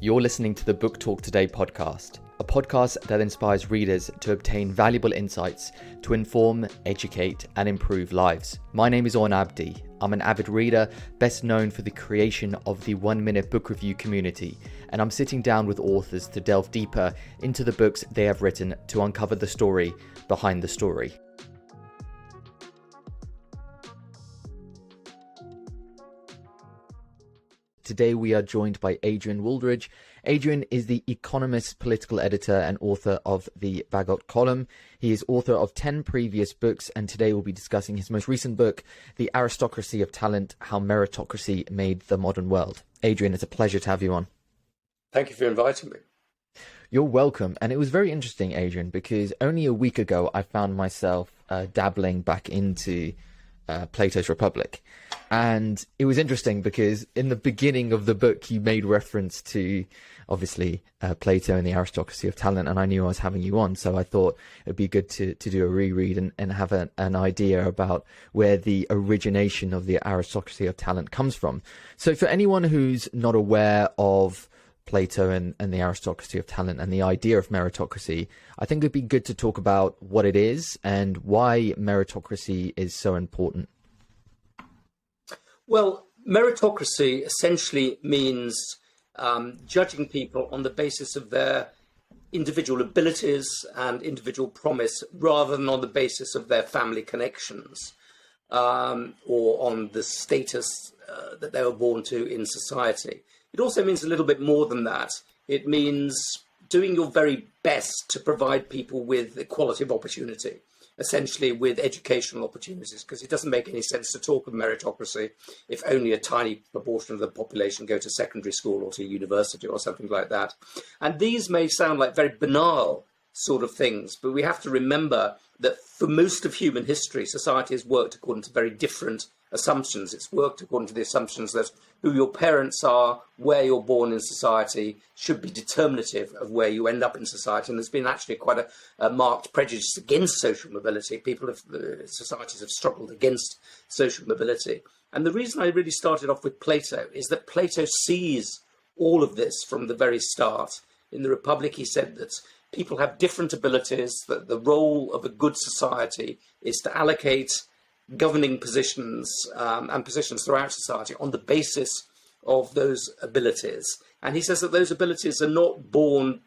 You're listening to the Book Talk Today podcast, a podcast that inspires readers to obtain valuable insights to inform, educate, and improve lives. My name is Orn Abdi. I'm an avid reader, best known for the creation of the 1 Minute Book Review community, and I'm sitting down with authors to delve deeper into the books they have written to uncover the story behind the story. Today we are joined by Adrian Wooldridge. Adrian is the Economist political editor and author of the Bagehot column. He is author of 10 previous books, and today we'll be discussing his most recent book, The Aristocracy of Talent, How Meritocracy Made the Modern World. Adrian, it's a pleasure to have you on. Thank you for inviting me. You're welcome. And it was very interesting, Adrian, because only a week ago I found myself dabbling back into Plato's Republic. And it was interesting because in the beginning of the book, you made reference to, obviously, Plato and the Aristocracy of Talent, and I knew I was having you on, so I thought it'd be good to do a reread and have an idea about where the origination of the Aristocracy of Talent comes from. So for anyone who's not aware of Plato and the Aristocracy of Talent and the idea of meritocracy, I think it'd be good to talk about what it is and why meritocracy is so important. Well, meritocracy essentially means judging people on the basis of their individual abilities and individual promise rather than on the basis of their family connections or on the status that they were born to in society. It also means a little bit more than that. It means doing your very best to provide people with equality of opportunity, essentially with educational opportunities, because it doesn't make any sense to talk of meritocracy if only a tiny proportion of the population go to secondary school or to university or something like that. And these may sound like very banal sort of things, but we have to remember that for most of human history, society has worked according to very different assumptions. It's worked according to the assumptions that who your parents are, where you're born in society, should be determinative of where you end up in society. And there's been actually quite a marked prejudice against social mobility. Societies have struggled against social mobility. And the reason I really started off with Plato is that Plato sees all of this from the very start. In the Republic, he said that people have different abilities, that the role of a good society is to allocate governing positions and positions throughout society on the basis of those abilities. And he says that those abilities are not born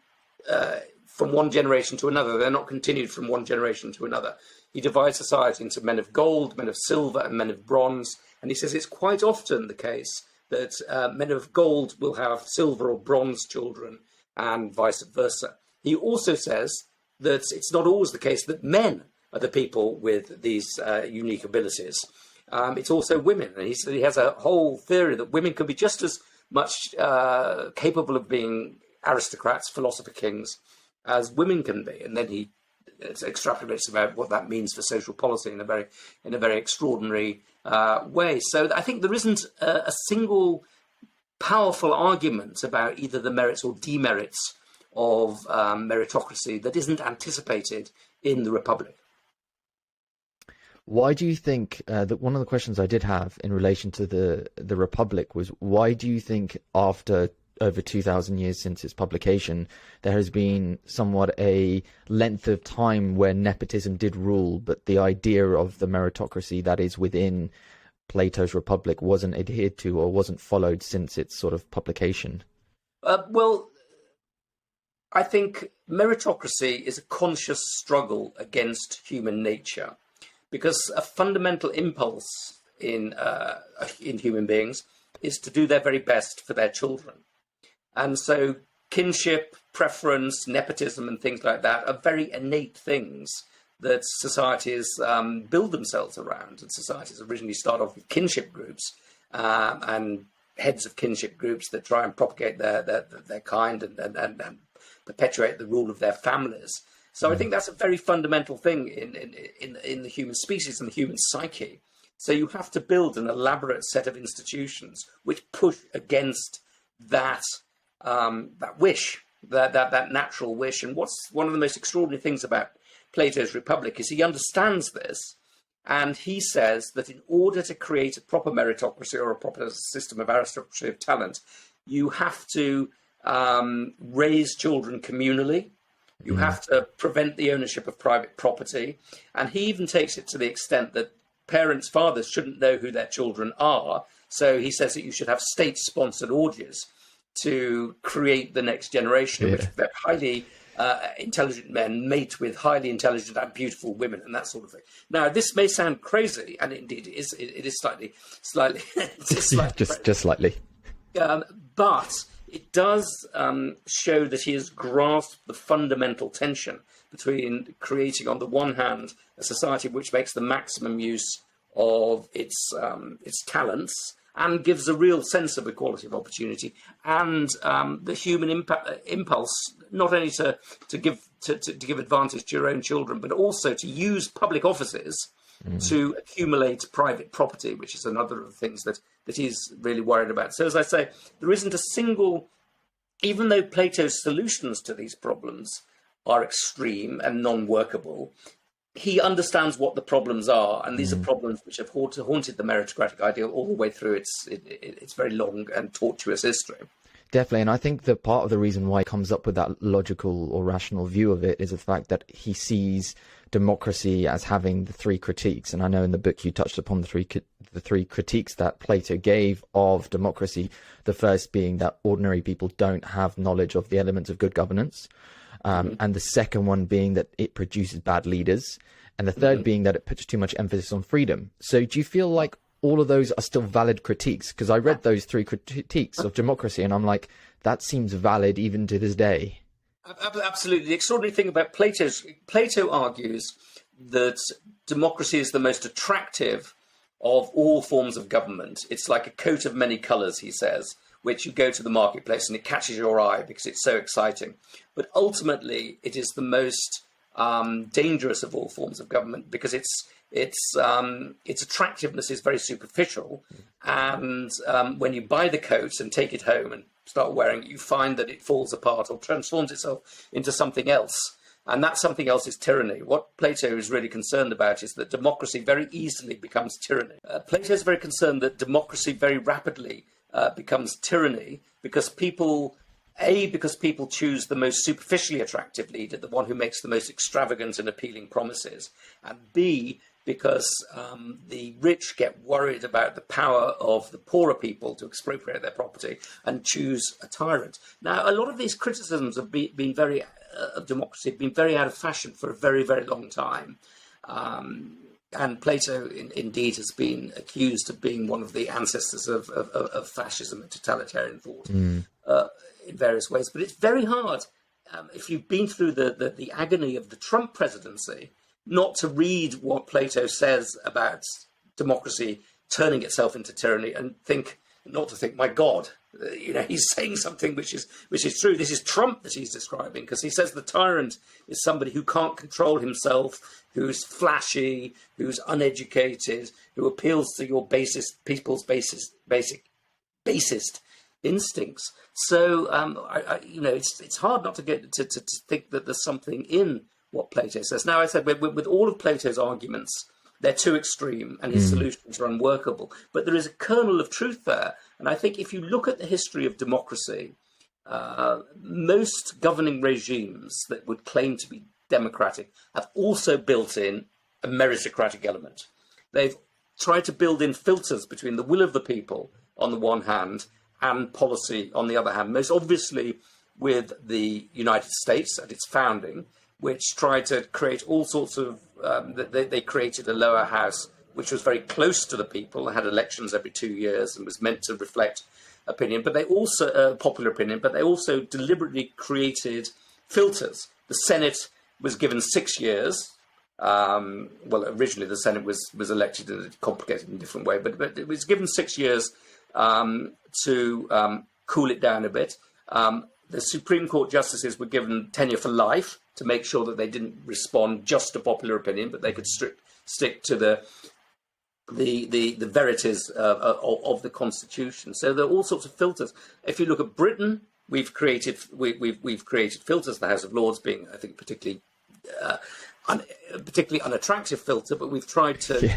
from one generation to another. They're not continued from one generation to another. He divides society into men of gold, men of silver, and men of bronze. And he says it's quite often the case that men of gold will have silver or bronze children and vice versa. He also says that it's not always the case that men are the people with these unique abilities. It's also women. And he has a whole theory that women can be just as much capable of being aristocrats, philosopher kings, as women can be. And then he extrapolates about what that means for social policy in a very extraordinary way. So I think there isn't a single powerful argument about either the merits or demerits of meritocracy that isn't anticipated in the Republic. Why do you think that one of the questions I did have in relation to the Republic was, why do you think after over 2,000 years since its publication, there has been somewhat a length of time where nepotism did rule, but the idea of the meritocracy that is within Plato's Republic wasn't adhered to or wasn't followed since its sort of publication? Well, I think meritocracy is a conscious struggle against human nature, because a fundamental impulse in human beings is to do their very best for their children. And so kinship, preference, nepotism and things like that are very innate things that societies build themselves around. And societies originally start off with kinship groups and heads of kinship groups that try and propagate their kind and perpetuate the rule of their families. So I think that's a very fundamental thing in the human species and the human psyche. So you have to build an elaborate set of institutions which push against that wish, that natural wish. And what's one of the most extraordinary things about Plato's Republic is he understands this, and he says that in order to create a proper meritocracy or a proper system of aristocracy of talent, you have to raise children communally. You have to prevent the ownership of private property. And he even takes it to the extent that parents, fathers shouldn't know who their children are. So he says that you should have state-sponsored orgies to create the next generation, in which highly intelligent men mate with highly intelligent and beautiful women and that sort of thing. Now, this may sound crazy, and indeed it is. It is slightly, just slightly. But it does show that he has grasped the fundamental tension between creating, on the one hand, a society which makes the maximum use of its talents and gives a real sense of equality of opportunity, and the human impulse not only to give advantage to your own children, but also to use public offices to accumulate private property, which is another of the things that he's really worried about. So, as I say, there isn't a single, even though Plato's solutions to these problems are extreme and non-workable, he understands what the problems are, and these are problems which have haunted the meritocratic ideal all the way through its very long and tortuous history. Definitely, and I think that part of the reason why he comes up with that logical or rational view of it is the fact that he sees democracy as having the three critiques. And I know in the book you touched upon the three critiques that Plato gave of democracy. The first being that ordinary people don't have knowledge of the elements of good governance. And the second one being that it produces bad leaders. And the third being that it puts too much emphasis on freedom. So do you feel like all of those are still valid critiques? Because I read those three critiques of democracy and I'm like, that seems valid even to this day. Absolutely. The extraordinary thing about Plato argues that democracy is the most attractive of all forms of government. It's like a coat of many colours, he says, which you go to the marketplace and it catches your eye because it's so exciting. But ultimately, it is the most dangerous of all forms of government because its attractiveness is very superficial. And when you buy the coat and take it home and start wearing it, you find that it falls apart or transforms itself into something else. And that something else is tyranny. What Plato is really concerned about is that democracy very easily becomes tyranny. Plato is very concerned that democracy very rapidly becomes tyranny because people choose the most superficially attractive leader, the one who makes the most extravagant and appealing promises, and B, because the rich get worried about the power of the poorer people to expropriate their property and choose a tyrant. Now, a lot of these criticisms have been very of democracy have been very out of fashion for a very, very long time. And Plato, indeed, has been accused of being one of the ancestors of fascism and totalitarian thought in various ways. But it's very hard, if you've been through the agony of the Trump presidency, not to read what Plato says about democracy turning itself into tyranny and not to think, my God, he's saying something which is true. This is Trump that he's describing, because he says the tyrant is somebody who can't control himself, who's flashy, who's uneducated, who appeals to your people's basest instincts. So it's hard not to get to think that there's something in what Plato says. Now, I said with all of Plato's arguments, they're too extreme and his solutions are unworkable. But there is a kernel of truth there. And I think if you look at the history of democracy, most governing regimes that would claim to be democratic have also built in a meritocratic element. They've tried to build in filters between the will of the people on the one hand and policy on the other hand. Most obviously with the United States at its founding, which tried to create all sorts of, they created a lower house, which was very close to the people, had elections every 2 years and was meant to reflect opinion, but they also, popular opinion, but they also deliberately created filters. The Senate was given 6 years. Well, originally the Senate was elected in a complicated and different way, but it was given 6 years to cool it down a bit. The Supreme Court justices were given tenure for life to make sure that they didn't respond just to popular opinion, but they could stick to the verities of the Constitution. So there are all sorts of filters. If you look at Britain, we've created filters. The House of Lords being, I think, particularly unattractive filter, but we've tried to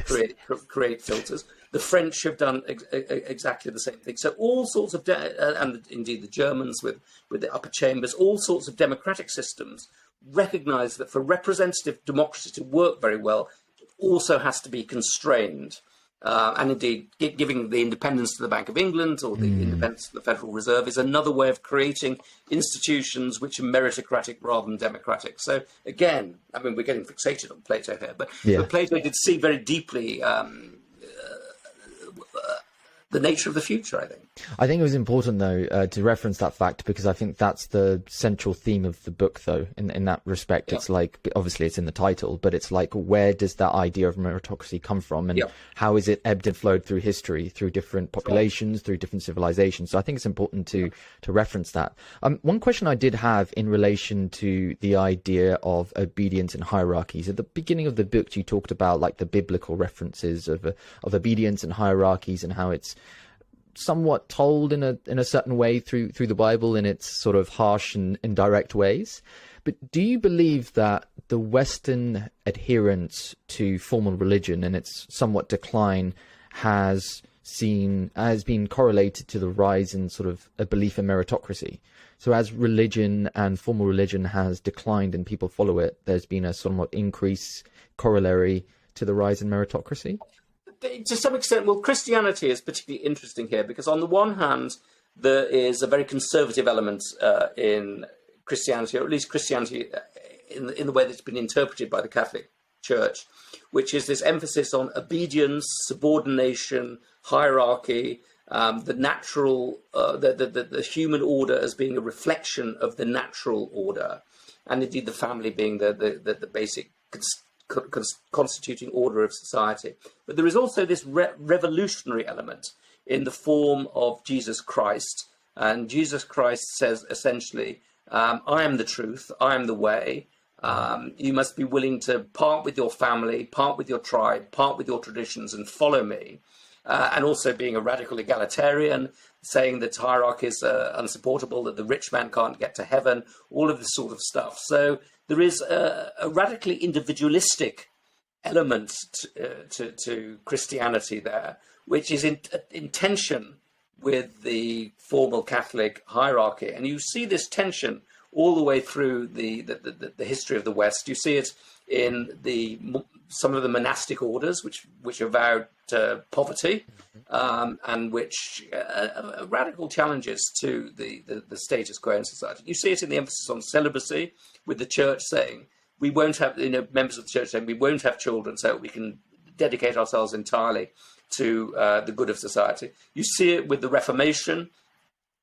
create filters. The French have done exactly the same thing. So all sorts of, and indeed the Germans with the upper chambers, all sorts of democratic systems recognize that for representative democracy to work very well, it also has to be constrained. And indeed, giving the independence to the Bank of England or the independence to the Federal Reserve is another way of creating institutions which are meritocratic rather than democratic. So again, I mean, we're getting fixated on Plato here, but Plato did see very deeply the nature of the future, I think. I think it was important, though, to reference that fact, because I think that's the central theme of the book, though, in that respect. It's like, obviously it's in the title, but it's like, where does that idea of meritocracy come from? And how is it ebbed and flowed through history, through different populations, through different civilizations? So I think it's important to reference that. One question I did have in relation to the idea of obedience and hierarchies. At the beginning of the book, you talked about like the biblical references of obedience and hierarchies, and how it's somewhat told in a certain way through the Bible in its sort of harsh and indirect ways. But do you believe that the Western adherence to formal religion and its somewhat decline has been correlated to the rise in sort of a belief in meritocracy? So as religion and formal religion has declined and people follow it, there's been a somewhat increase corollary to the rise in meritocracy? To some extent, well, Christianity is particularly interesting here because on the one hand, there is a very conservative element in Christianity, or at least Christianity in the way that it's been interpreted by the Catholic Church, which is this emphasis on obedience, subordination, hierarchy, the natural, the human order as being a reflection of the natural order, and indeed the family being the basic constituting order of society. But there is also this revolutionary element in the form of Jesus Christ. And Jesus Christ says essentially, I am the truth, I am the way. You must be willing to part with your family, part with your tribe, part with your traditions and follow me. And also being a radical egalitarian, saying that hierarchy is unsupportable, that the rich man can't get to heaven, all of this sort of stuff. So there is a radically individualistic element to Christianity there, which is in tension with the formal Catholic hierarchy. And you see this tension all the way through the history of the West. You see it in some of the monastic orders, which avowed poverty, and which are radical challenges to the status quo in society. You see it in the emphasis on celibacy, with the church saying, we won't have, members of the church saying, we won't have children so we can dedicate ourselves entirely to the good of society. You see it with the Reformation,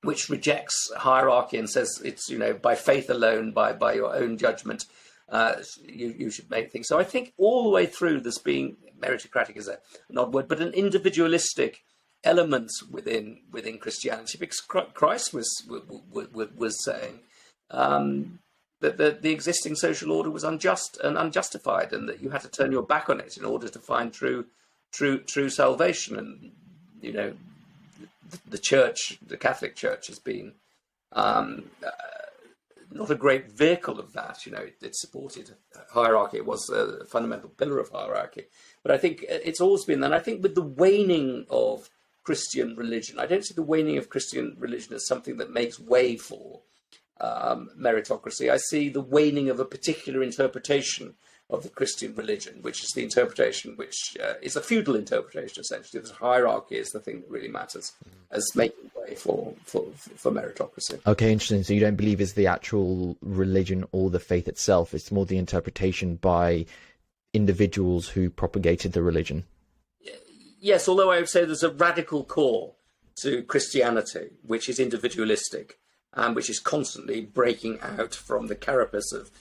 which rejects hierarchy and says it's, by faith alone, by your own judgment, you should make things. So I think all the way through this being meritocratic is an odd word, but an individualistic element within Christianity, because Christ was saying that the existing social order was unjust and unjustified, and that you had to turn your back on it in order to find true salvation. And the church, the Catholic Church, has been not a great vehicle of that. It supported hierarchy. It was a fundamental pillar of hierarchy. But I think it's always been, and I think with the waning of Christian religion, I don't see the waning of Christian religion as something that makes way for meritocracy. I see the waning of a particular interpretation of the Christian religion, which is the interpretation which is a feudal interpretation, essentially. The hierarchy is the thing that really matters as making way for meritocracy. Okay, interesting. So you don't believe it's the actual religion or the faith itself, it's more the interpretation by individuals who propagated the religion? Yes, although I would say there's a radical core to Christianity, which is individualistic, and which is constantly breaking out from the carapace of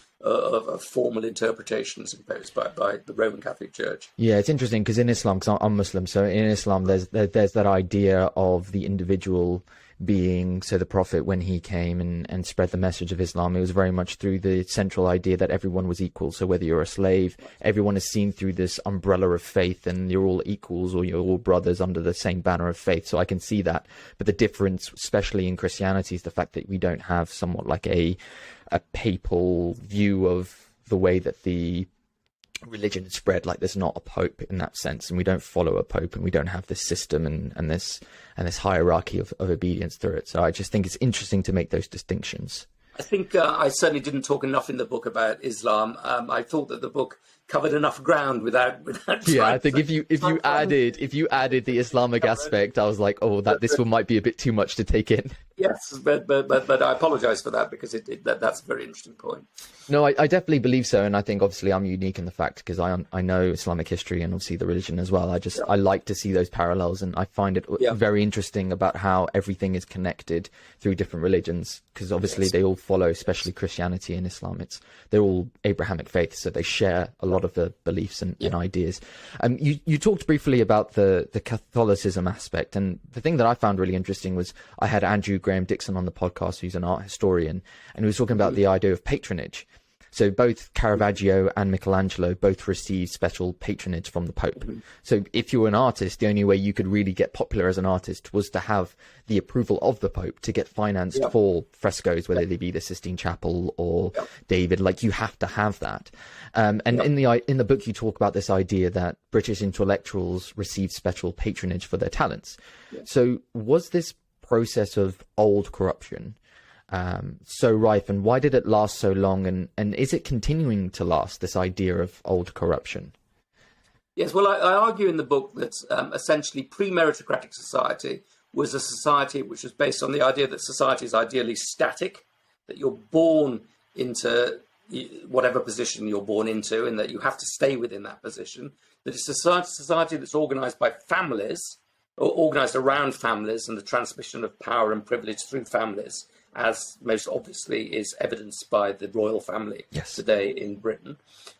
formal interpretations imposed by the Roman Catholic Church. Yeah, it's interesting because in Islam, because I'm Muslim, so in Islam there's that idea of the individual being, so the Prophet, when he came and spread the message of Islam, it was very much through the central idea that everyone was equal. So whether you're a slave, everyone is seen through this umbrella of faith, and you're all equals, or you're all brothers under the same banner of faith. So I can see that. But the difference, especially in Christianity, is the fact that we don't have somewhat like a papal view of the way that the religion is spread, like there's not a pope in that sense, and we don't follow a pope, and we don't have this system and this hierarchy of obedience through it. So I just think it's interesting to make those distinctions. I think I certainly didn't talk enough in the book about Islam. I thought that the book covered enough ground without yeah, I think if you added the Islamic aspect, I was like, oh, this one might be a bit too much to take in. Yes, but I apologize for that, because that's a very interesting point. No, I definitely believe so, and I think obviously I'm unique in the fact because I know Islamic history and obviously the religion as well. I like to see those parallels, and I find it very interesting about how everything is connected through different religions, because obviously they all follow, especially Christianity and Islam. They're all Abrahamic faiths, so they share a lot of the beliefs and ideas. You talked briefly about the Catholicism aspect, and the thing that I found really interesting was I had Andrew Graham Dixon on the podcast, who's an art historian, and he was talking about the idea of patronage. So both Caravaggio and Michelangelo both received special patronage from the Pope. So if you were an artist, the only way you could really get popular as an artist was to have the approval of the Pope to get financed for frescoes, whether they be the Sistine Chapel or David. Like, you have to have that. And in the book, you talk about this idea that British intellectuals received special patronage for their talents. So was this process of old corruption so rife, and why did it last so long, and is it continuing to last, this idea of old corruption? Yes, well, I argue in the book that essentially pre-meritocratic society was a society which was based on the idea that society is ideally static, that you're born into whatever position you're born into, and that you have to stay within that position, that it's a society that's organized by families, or organized around families and the transmission of power and privilege through families, as most obviously is evidenced by the royal family today in Britain.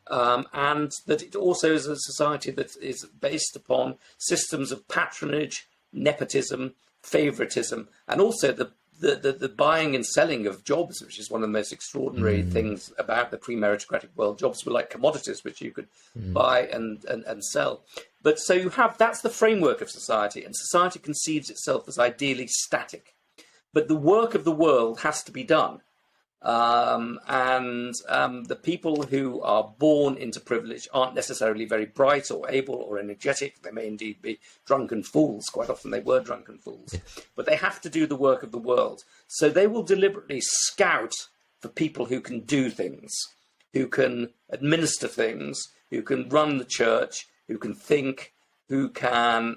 And that it also is a society that is based upon systems of patronage, nepotism, favoritism, and also the buying and selling of jobs, which is one of the most extraordinary things about the pre-meritocratic world. Jobs were like commodities which you could buy and sell. But so you have, that's the framework of society, and society conceives itself as ideally static. But the work of the world has to be done. The people who are born into privilege aren't necessarily very bright or able or energetic. They may indeed be drunken fools. Quite often they were drunken fools. But they have to do the work of the world. So they will deliberately scout for people who can do things, who can administer things, who can run the church, who can think, who can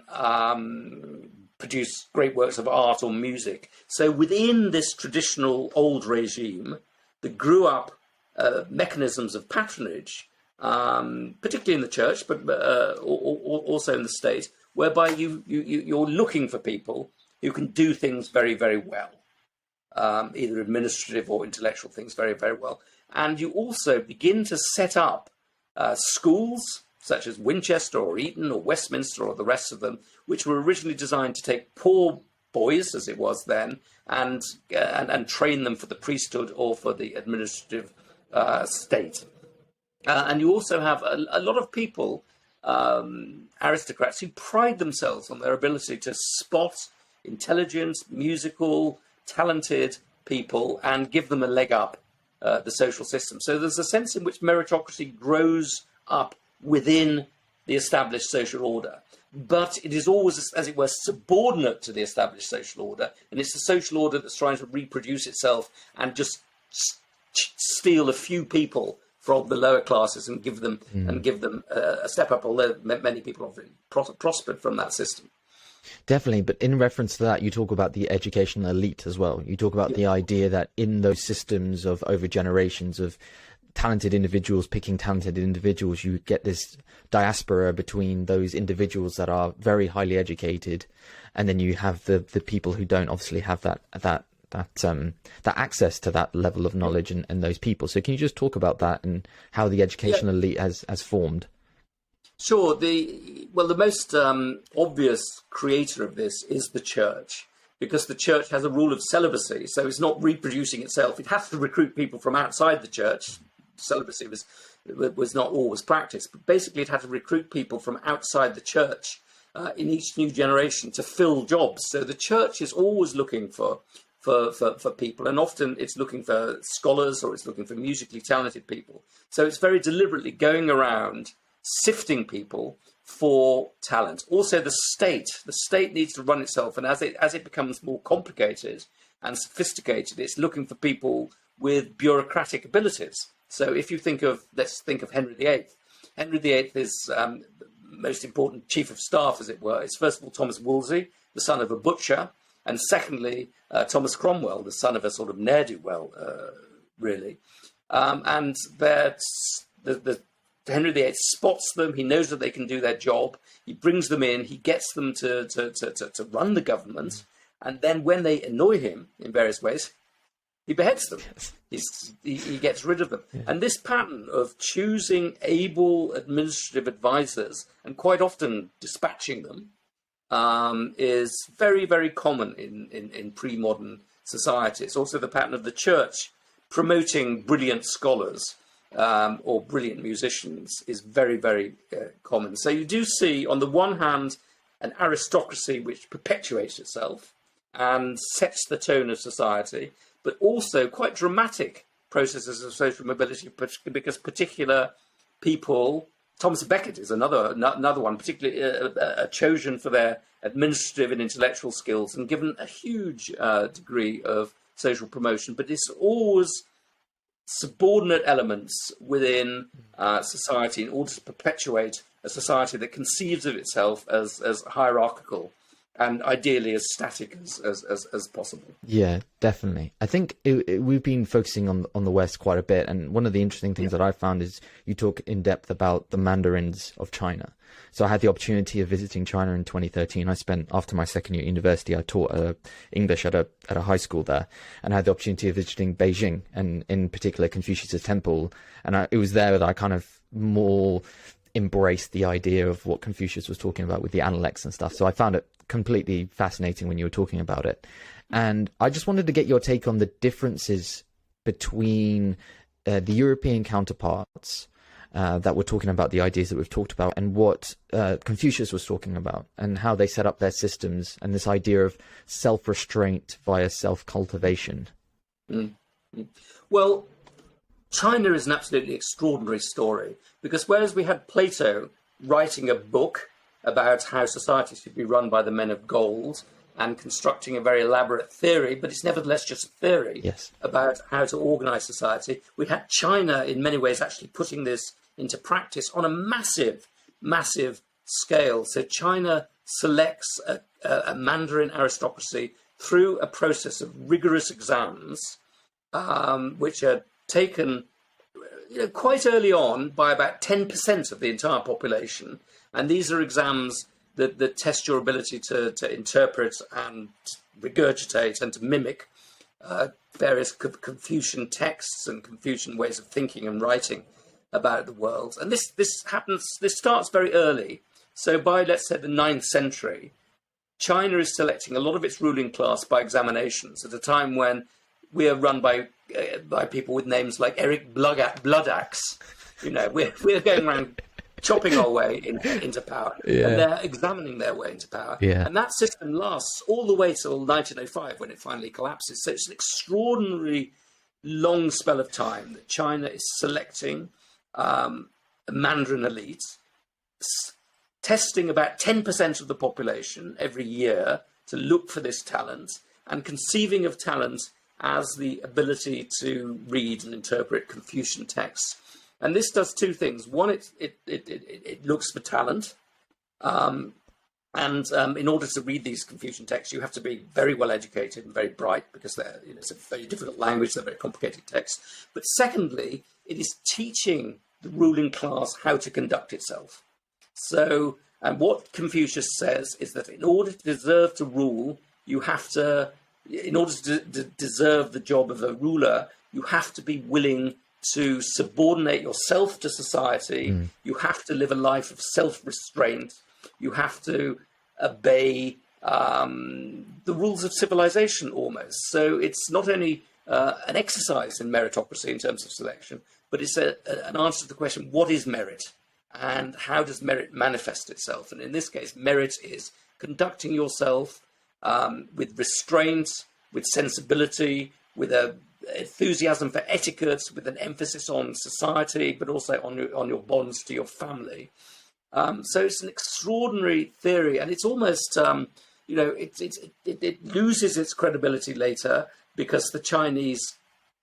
produce great works of art or music. So within this traditional old regime, there grew up mechanisms of patronage, particularly in the church, but also in the state, whereby you're looking for people who can do things very, very well, either administrative or intellectual things very, very well. And you also begin to set up schools, such as Winchester or Eton or Westminster or the rest of them, which were originally designed to take poor boys, as it was then, and train them for the priesthood or for the administrative state. And you also have a lot of people, aristocrats, who pride themselves on their ability to spot intelligent, musical, talented people and give them a leg up the social system. So there's a sense in which meritocracy grows up within the established social order, but it is always, as it were, subordinate to the established social order, and it's the social order that's trying to reproduce itself and just steal a few people from the lower classes and give them a step up, although many people have prospered from that system. Definitely, but in reference to that, you talk about the educational elite as well. You talk about the idea that in those systems of over generations of talented individuals picking talented individuals, you get this diaspora between those individuals that are very highly educated, and then you have the people who don't obviously have that access to that level of knowledge and those people. So can you just talk about that and how the educational elite has formed? Sure. The most obvious creator of this is the church, because the church has a rule of celibacy, so it's not reproducing itself. It has to recruit people from outside the church. Celibacy was not always practiced, but basically it had to recruit people from outside the church in each new generation to fill jobs. So the church is always looking for for people. And often it's looking for scholars or it's looking for musically talented people. So it's very deliberately going around sifting people for talent. Also, the state needs to run itself. And as it becomes more complicated and sophisticated, it's looking for people with bureaucratic abilities. So if you let's think of Henry VIII. Henry VIII is the most important chief of staff, as it were. It's first of all Thomas Wolsey, the son of a butcher, and secondly Thomas Cromwell, the son of a sort of ne'er-do-well, really. And Henry VIII spots them. He knows that they can do their job. He brings them in. He gets them to run the government. And then when they annoy him in various ways, he beheads them. He gets rid of them. Yeah. And this pattern of choosing able administrative advisors and quite often dispatching them is very, very common in pre-modern society. It's also the pattern of the church promoting brilliant scholars or brilliant musicians is very, very common. So you do see, on the one hand, an aristocracy which perpetuates itself and sets the tone of society, but also quite dramatic processes of social mobility because particular people, Thomas Becket is another one, particularly chosen for their administrative and intellectual skills and given a huge degree of social promotion, but it's always subordinate elements within society in order to perpetuate a society that conceives of itself as hierarchical and ideally as static as possible. Yeah, definitely. I think we've been focusing on the West quite a bit, and one of the interesting things that I found is you talk in depth about the Mandarins of China. So I had the opportunity of visiting China in 2013. I spent, after my second year at university, I taught English at a high school there, and I had the opportunity of visiting Beijing, and in particular Confucius' temple. And it was there that I kind of more embraced the idea of what Confucius was talking about with the analects and stuff. So I found it completely fascinating when you were talking about it. And I just wanted to get your take on the differences between the European counterparts that were talking about the ideas that we've talked about and what Confucius was talking about, and how they set up their systems and this idea of self-restraint via self-cultivation. Well, China is an absolutely extraordinary story, because whereas we had Plato writing a book about how society should be run by the men of gold and constructing a very elaborate theory, but it's nevertheless just a theory about how to organize society. We had China in many ways actually putting this into practice on a massive, massive scale. So China selects a Mandarin aristocracy through a process of rigorous exams, which are taken quite early on by about 10% of the entire population. And these are exams that test your ability to interpret and regurgitate and to mimic various Confucian texts and Confucian ways of thinking and writing about the world. And this starts very early. So by, let's say, the 9th century, China is selecting a lot of its ruling class by examinations at a time when we are run by people with names like Eric Bloodaxe. We're going around chopping our way into power, and they're examining their way into power. And that system lasts all the way till 1905 when it finally collapses. So it's an extraordinarily long spell of time that China is selecting a Mandarin elite, testing about 10% of the population every year to look for this talent, and conceiving of talent as the ability to read and interpret Confucian texts. And this does two things. One, it looks for talent. And in order to read these Confucian texts, you have to be very well educated and very bright, because it's a very difficult language, they're very complicated texts. But secondly, it is teaching the ruling class how to conduct itself. So, and what Confucius says is that in order to deserve to rule, in order to deserve the job of a ruler, you have to be willing to subordinate yourself to society. You have to live a life of self-restraint. You have to obey the rules of civilization almost. So it's not only an exercise in meritocracy in terms of selection, but it's an answer to the question, what is merit? And how does merit manifest itself? And in this case, merit is conducting yourself with restraint, with sensibility, with a enthusiasm for etiquette, with an emphasis on society, but also on your bonds to your family. So it's an extraordinary theory, and it's almost, it loses its credibility later because the Chinese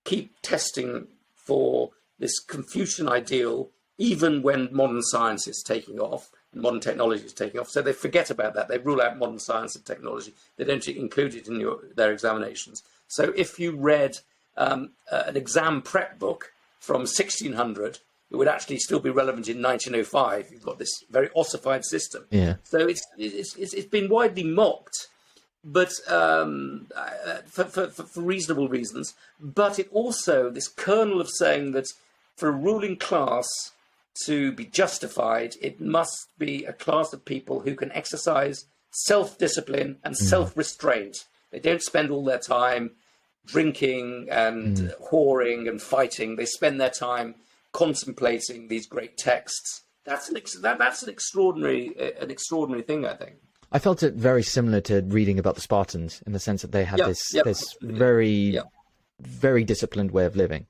keep testing for this Confucian ideal, even when modern science is taking off, and modern technology is taking off. So they forget about that. They rule out modern science and technology. They don't include it in their examinations. So if you read an exam prep book from 1600, it would actually still be relevant in 1905. You've got this very ossified system. Yeah. So it's been widely mocked, but for reasonable reasons. But it also, this kernel of saying that for a ruling class to be justified, it must be a class of people who can exercise self-discipline and self-restraint. They don't spend all their time drinking and whoring and fighting. They spend their time contemplating these great texts. That's an extraordinary thing, I think. I felt it very similar to reading about the Spartans in the sense that they had this very disciplined way of living,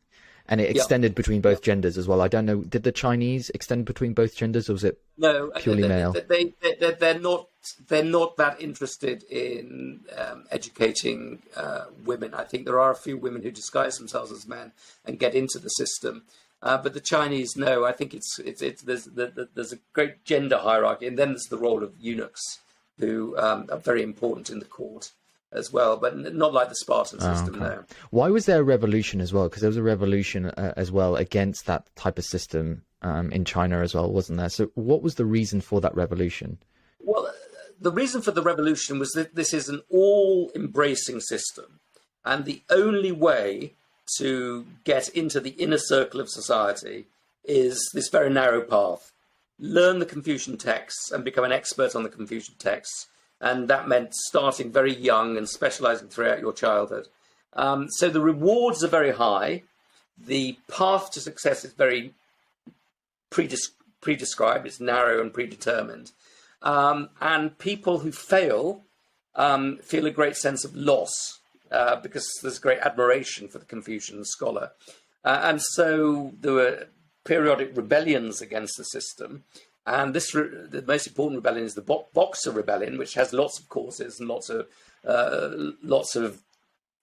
and it extended between both genders as well. I don't know, did the Chinese extend between both genders, or was it purely male? They're not that interested in educating women. I think there are a few women who disguise themselves as men and get into the system. But the Chinese, no. I think there's a great gender hierarchy, and then there's the role of eunuchs, who are very important in the court as well, but not like the Spartan system. Okay. No. Why was there a revolution as well? Because there was a revolution as well against that type of system in China as well, wasn't there? So what was the reason for that revolution? Well, the reason for the revolution was that this is an all-embracing system, and the only way to get into the inner circle of society is this very narrow path. Learn the Confucian texts and become an expert on the Confucian texts. And that meant starting very young and specializing throughout your childhood. So the rewards are very high. The path to success is very pre-described. It's narrow and predetermined. And people who fail feel a great sense of loss, because there's great admiration for the Confucian scholar. And so there were periodic rebellions against the system. And the most important rebellion is the Boxer Rebellion, which has lots of causes and lots of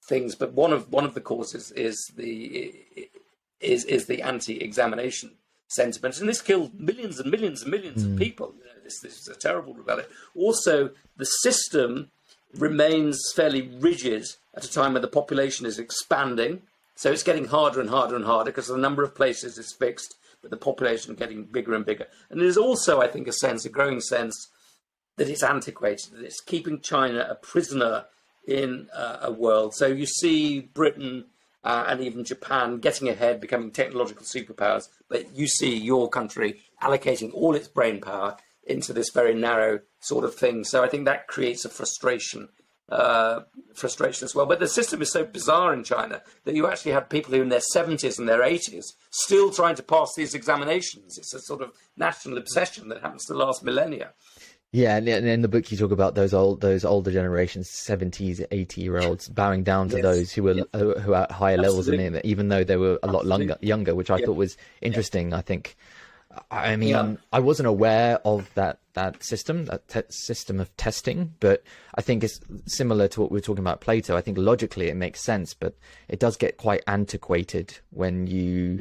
things. But one of the causes is the anti-examination sentiment, and this killed millions and millions and millions of people. You know, this is a terrible rebellion. Also, the system remains fairly rigid at a time when the population is expanding. So it's getting harder and harder and harder because the number of places is fixed, but the population getting bigger and bigger. And there's also, I think, a growing sense that it's antiquated, that it's keeping China a prisoner in a world. So you see Britain and even Japan getting ahead, becoming technological superpowers, but you see your country allocating all its brain power into this very narrow sort of thing. So I think that creates a frustration as well. But the system is so bizarre in China that you actually have people who in their 70s and their 80s still trying to pass these examinations. It's a sort of national obsession that happens to last millennia. Yeah, and in the book you talk about those older generations, 70s, 80-year-olds bowing down to those who were at higher levels in it, even though they were a lot younger, which I thought was interesting. I think, I mean, I wasn't aware of that system, system of testing, but I think it's similar to what we were talking about Plato. I think logically it makes sense, but it does get quite antiquated when you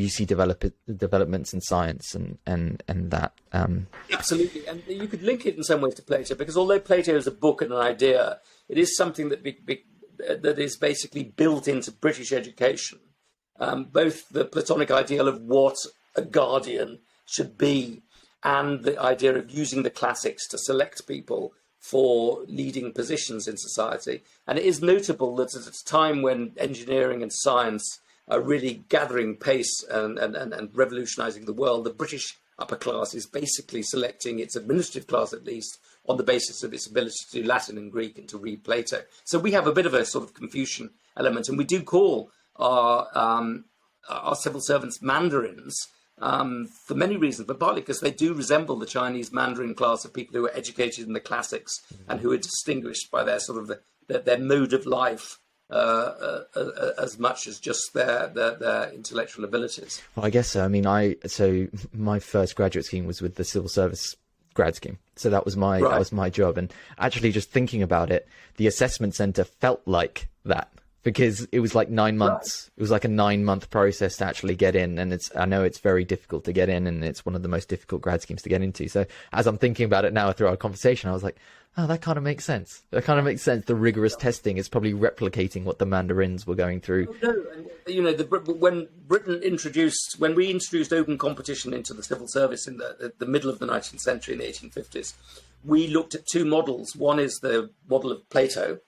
see developments in science and that. Absolutely, and you could link it in some ways to Plato, because although Plato is a book and an idea, it is something that is basically built into British education. Both the Platonic ideal of what a guardian should be and the idea of using the classics to select people for leading positions in society. And it is notable that at a time when engineering and science are really gathering pace and revolutionizing the world, the British upper class is basically selecting its administrative class, at least, on the basis of its ability to do Latin and Greek and to read Plato. So we have a bit of a sort of Confucian element, and we do call our civil servants Mandarins, for many reasons, but partly because they do resemble the Chinese Mandarin class of people who are educated in the classics and who are distinguished by their sort of the their mode of life as much as just their intellectual abilities. Well, I guess so. I mean, so my first graduate scheme was with the civil service grad scheme, so that was my job. And actually, just thinking about it, the assessment center felt like that, because it was like 9 months. Right. It was like a 9-month process to actually get in, and I know it's very difficult to get in, and it's one of the most difficult grad schemes to get into. So as I'm thinking about it now through our conversation, I was like, oh, that kind of makes sense. That kind of makes sense. The rigorous testing is probably replicating what the Mandarins were going through. No, and, when we introduced open competition into the civil service in the middle of the 19th century, in the 1850s, we looked at two models. One is the model of Plato,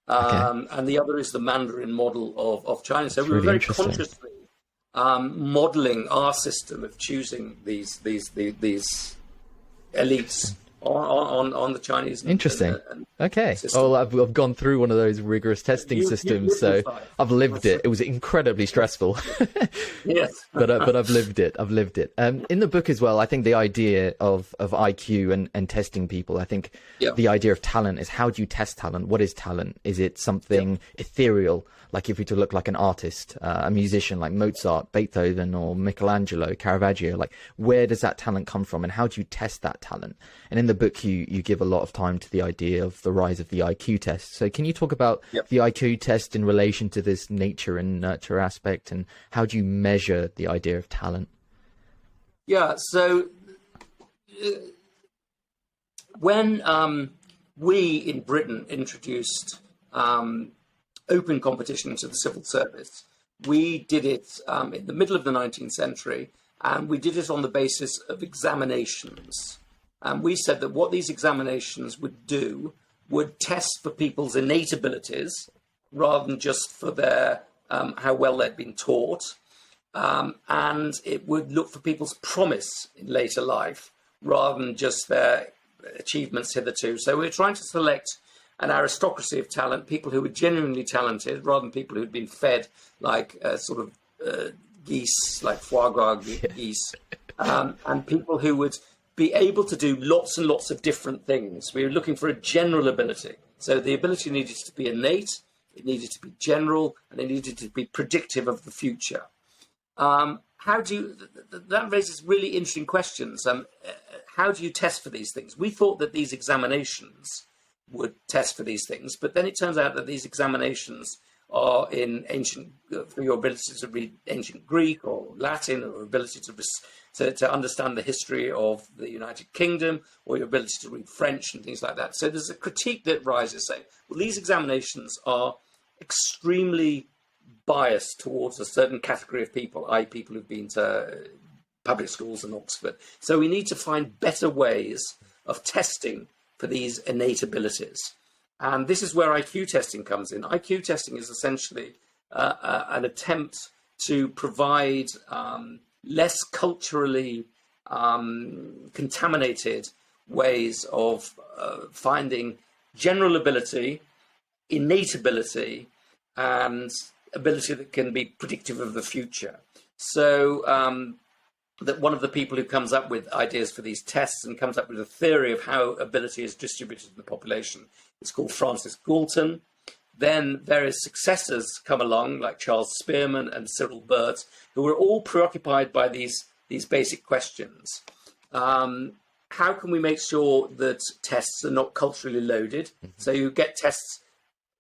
and the other is the Mandarin model of China. So we were very consciously modeling our system of choosing these elites on the Chinese. Interesting. Okay. System. Well, I've gone through one of those rigorous testing systems, so I've lived it. It was incredibly stressful. Yes. but I've lived it. In the book as well, I think the idea of IQ and testing people, I think the idea of talent is, how do you test talent? What is talent? Is it something ethereal? Like if we to look like an artist, a musician like Mozart, Beethoven, or Michelangelo, Caravaggio, like where does that talent come from, and how do you test that talent? And in the book, you give a lot of time to the idea of the rise of the IQ test. So can you talk about the IQ test in relation to this nature and nurture aspect, and how do you measure the idea of talent? Yeah, so when we in Britain introduced open competition into the civil service, we did it in the middle of the 19th century, and we did it on the basis of examinations. And we said that what these examinations would do would test for people's innate abilities rather than just for their how well they'd been taught. And it would look for people's promise in later life rather than just their achievements hitherto. So we're trying to select an aristocracy of talent, people who were genuinely talented rather than people who'd been fed like geese, like foie gras geese, and people who would be able to do lots and lots of different things. We were looking for a general ability. So the ability needed to be innate, it needed to be general, and it needed to be predictive of the future. That raises really interesting questions. How do you test for these things? We thought that these examinations would test for these things, but then it turns out that these examinations are in for your ability to read ancient Greek or Latin, or ability to understand the history of the United Kingdom, or your ability to read French and things like that. So there's a critique that rises saying, well, these examinations are extremely biased towards a certain category of people, i.e. people who've been to public schools and Oxford. So we need to find better ways of testing for these innate abilities. And this is where IQ testing comes in. IQ testing is essentially an attempt to provide less culturally contaminated ways of finding general ability, innate ability, and ability that can be predictive of the future. So that one of the people who comes up with ideas for these tests and comes up with a theory of how ability is distributed in the population is called Francis Galton. Then various successors come along, like Charles Spearman and Cyril Burt, who are all preoccupied by these basic questions. How can we make sure that tests are not culturally loaded? So you get tests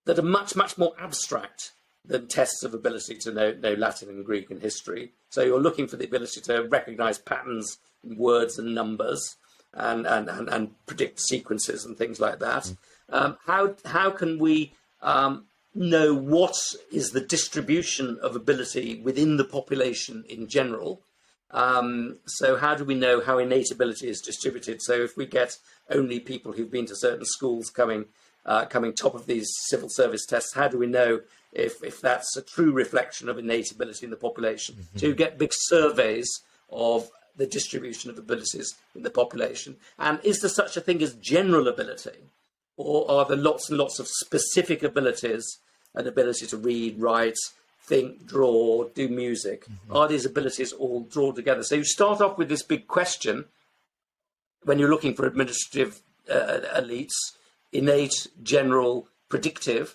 that are much, much more abstract than tests of ability to know Latin and Greek and history. So you're looking for the ability to recognize patterns in words and numbers and predict sequences and things like that. How can we know what is the distribution of ability within the population in general? So how do we know how innate ability is distributed? So if we get only people who've been to certain schools coming top of these civil service tests, how do we know if that's a true reflection of innate ability in the population? So you get big surveys of the distribution of abilities in the population. And is there such a thing as general ability? Or are there lots and lots of specific abilities, an ability to read, write, think, draw, do music? Are these abilities all drawn together? So you start off with this big question when you're looking for administrative elites: innate, general, predictive,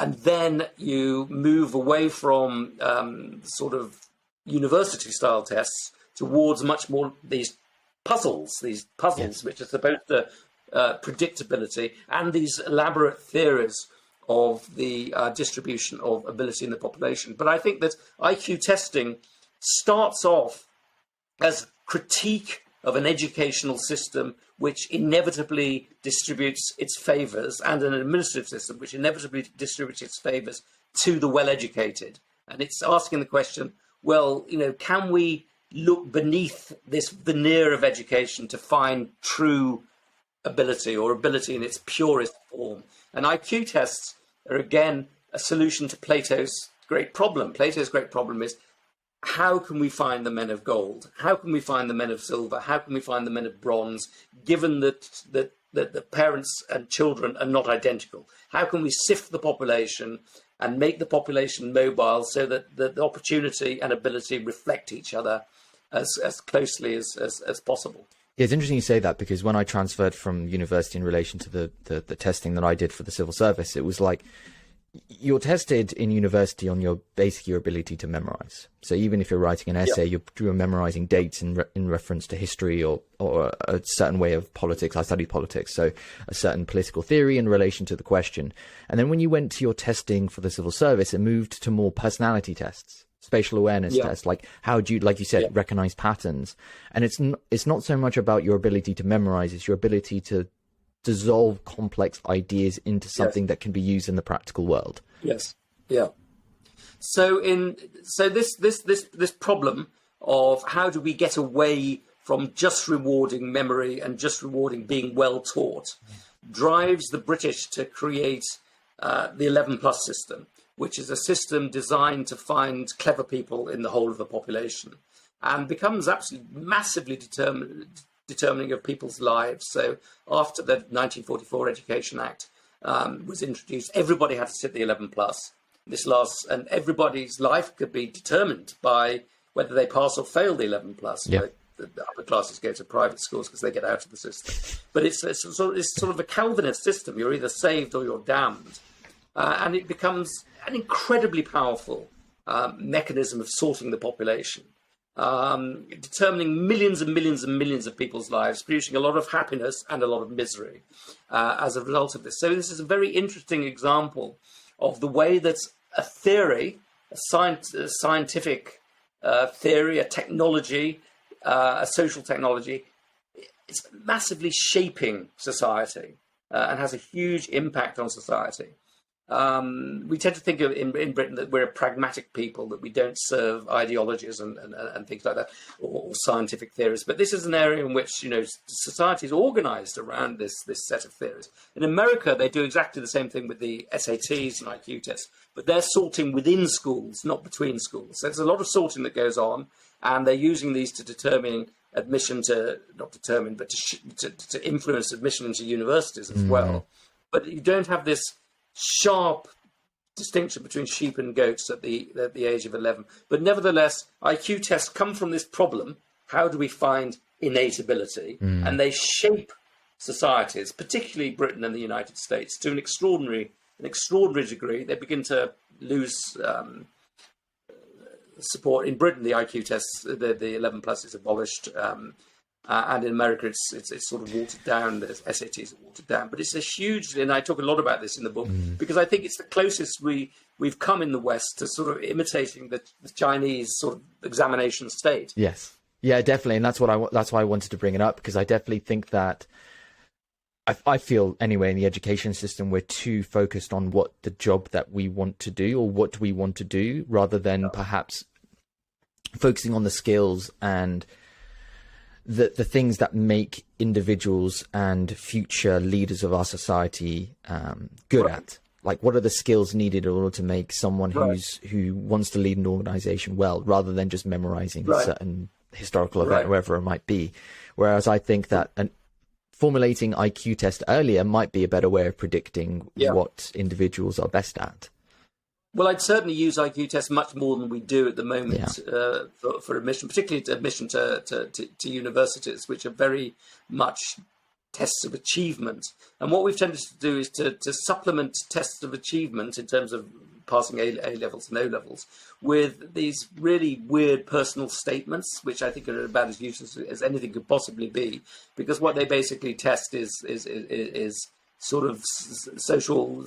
and then you move away from sort of university-style tests towards much more these puzzles, Yes. which are supposed to predictability, and these elaborate theories of the distribution of ability in the population. But I think that IQ testing starts off as critique of an educational system which inevitably distributes its favors, and an administrative system which inevitably distributes its favors to the well-educated. And it's asking the question, well, can we look beneath this veneer of education to find true ability, or ability in its purest form? And IQ tests are, again, a solution to Plato's great problem. Plato's great problem is, how can we find the men of gold? How can we find the men of silver? How can we find the men of bronze, given that the parents and children are not identical? How can we sift the population and make the population mobile so that the opportunity and ability reflect each other as closely as possible? Yeah, it's interesting you say that, because when I transferred from university in relation to the testing that I did for the civil service, it was like, you're tested in university on your ability to memorize. So even if you're writing an essay, you're memorizing dates in reference to history or a certain way of politics. I studied politics, so a certain political theory in relation to the question. And then when you went to your testing for the civil service, it moved to more personality tests, spatial awareness tests, like how do you, like you said, recognize patterns. And it's not so much about your ability to memorize, it's your ability to dissolve complex ideas into something that can be used in the practical world. Yes. Yeah. So this problem of how do we get away from just rewarding memory and just rewarding being well taught drives the British to create the 11 plus system, which is a system designed to find clever people in the whole of the population, and becomes absolutely massively determining of people's lives. So after the 1944 Education Act was introduced, everybody had to sit the 11 plus. And everybody's life could be determined by whether they pass or fail the 11 plus. Yeah. The upper classes go to private schools because they get out of the system. But it's sort of a Calvinist system. You're either saved or you're damned. And it becomes an incredibly powerful mechanism of sorting the population. Determining millions and millions and millions of people's lives, producing a lot of happiness and a lot of misery as a result of this. So this is a very interesting example of the way that a theory, a scientific theory, a technology, a social technology, is massively shaping society and has a huge impact on society. We tend to think of in Britain that we're a pragmatic people, that we don't serve ideologies and things like that, or scientific theories. But this is an area in which society is organised around this set of theories. In America, they do exactly the same thing with the SATs and IQ tests, but they're sorting within schools, not between schools. So there's a lot of sorting that goes on, and they're using these to determine admission to, not determine, but to influence admission into universities as well. But you don't have this sharp distinction between sheep and goats at the age of 11. But nevertheless, IQ tests come from this problem: how do we find innate ability? And they shape societies, particularly Britain and the United States, to an extraordinary degree. They begin to lose support. In Britain, the IQ tests, the 11 plus, is abolished. And in America, it's sort of watered down. The SATs are watered down, but it's a huge. And I talk a lot about this in the book because I think it's the closest we've come in the West to sort of imitating the Chinese sort of examination state. Yes, yeah, definitely, and that's why I wanted to bring it up, because I definitely think that I feel anyway in the education system we're too focused on what the job that we want to do or what we want to do, rather than perhaps focusing on the skills and the things that make individuals and future leaders of our society good at. Like, what are the skills needed in order to make someone who wants to lead an organization well, rather than just memorizing a certain historical event, or wherever it might be. Whereas I think that formulating IQ test earlier might be a better way of predicting what individuals are best at. Well, I'd certainly use IQ tests much more than we do at the moment for admission, particularly admission to universities, which are very much tests of achievement. And what we've tended to do is to supplement tests of achievement in terms of passing A levels and O levels with these really weird personal statements, which I think are about as useless as anything could possibly be, because what they basically test is sort of social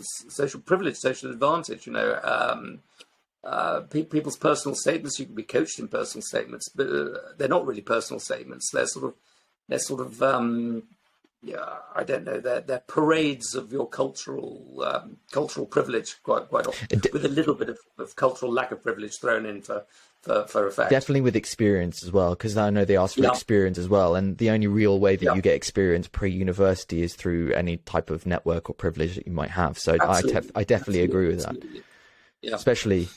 privilege, social advantage. People's personal statements. You can be coached in personal statements, but they're not really personal statements. They're sort of I don't know. They're parades of your cultural privilege quite often, with a little bit of cultural lack of privilege thrown in for effect. Definitely with experience as well, because I know they ask for experience as well, and the only real way that you get experience pre-university is through any type of network or privilege that you might have. So I definitely agree with that. Yeah. Especially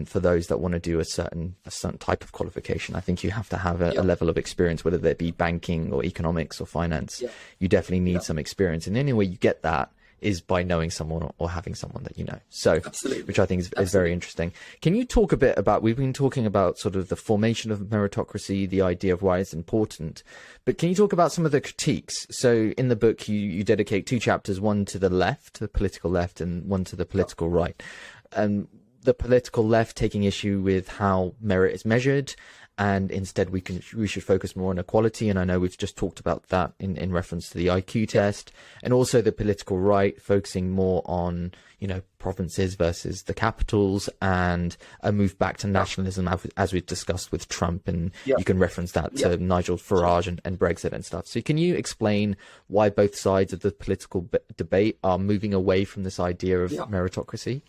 for those that want to do a certain type of qualification. I think you have to have a level of experience, whether that be banking or economics or finance. Yeah. You definitely need some experience, and the only way you get that is by knowing someone or having someone that you know. So, which I think is very interesting. Can you talk a bit about, we've been talking about sort of the formation of meritocracy, the idea of why it's important, but can you talk about some of the critiques? So in the book, you dedicate 2 chapters, one to the left, the political left, and one to the political right. And the political left taking issue with how merit is measured, and instead we should focus more on equality. And I know we've just talked about that in reference to the IQ test, and also the political right focusing more on, provinces versus the capitals, and a move back to nationalism, as we've discussed with Trump. And you can reference that to Nigel Farage and Brexit and stuff. So can you explain why both sides of the political debate are moving away from this idea of meritocracy?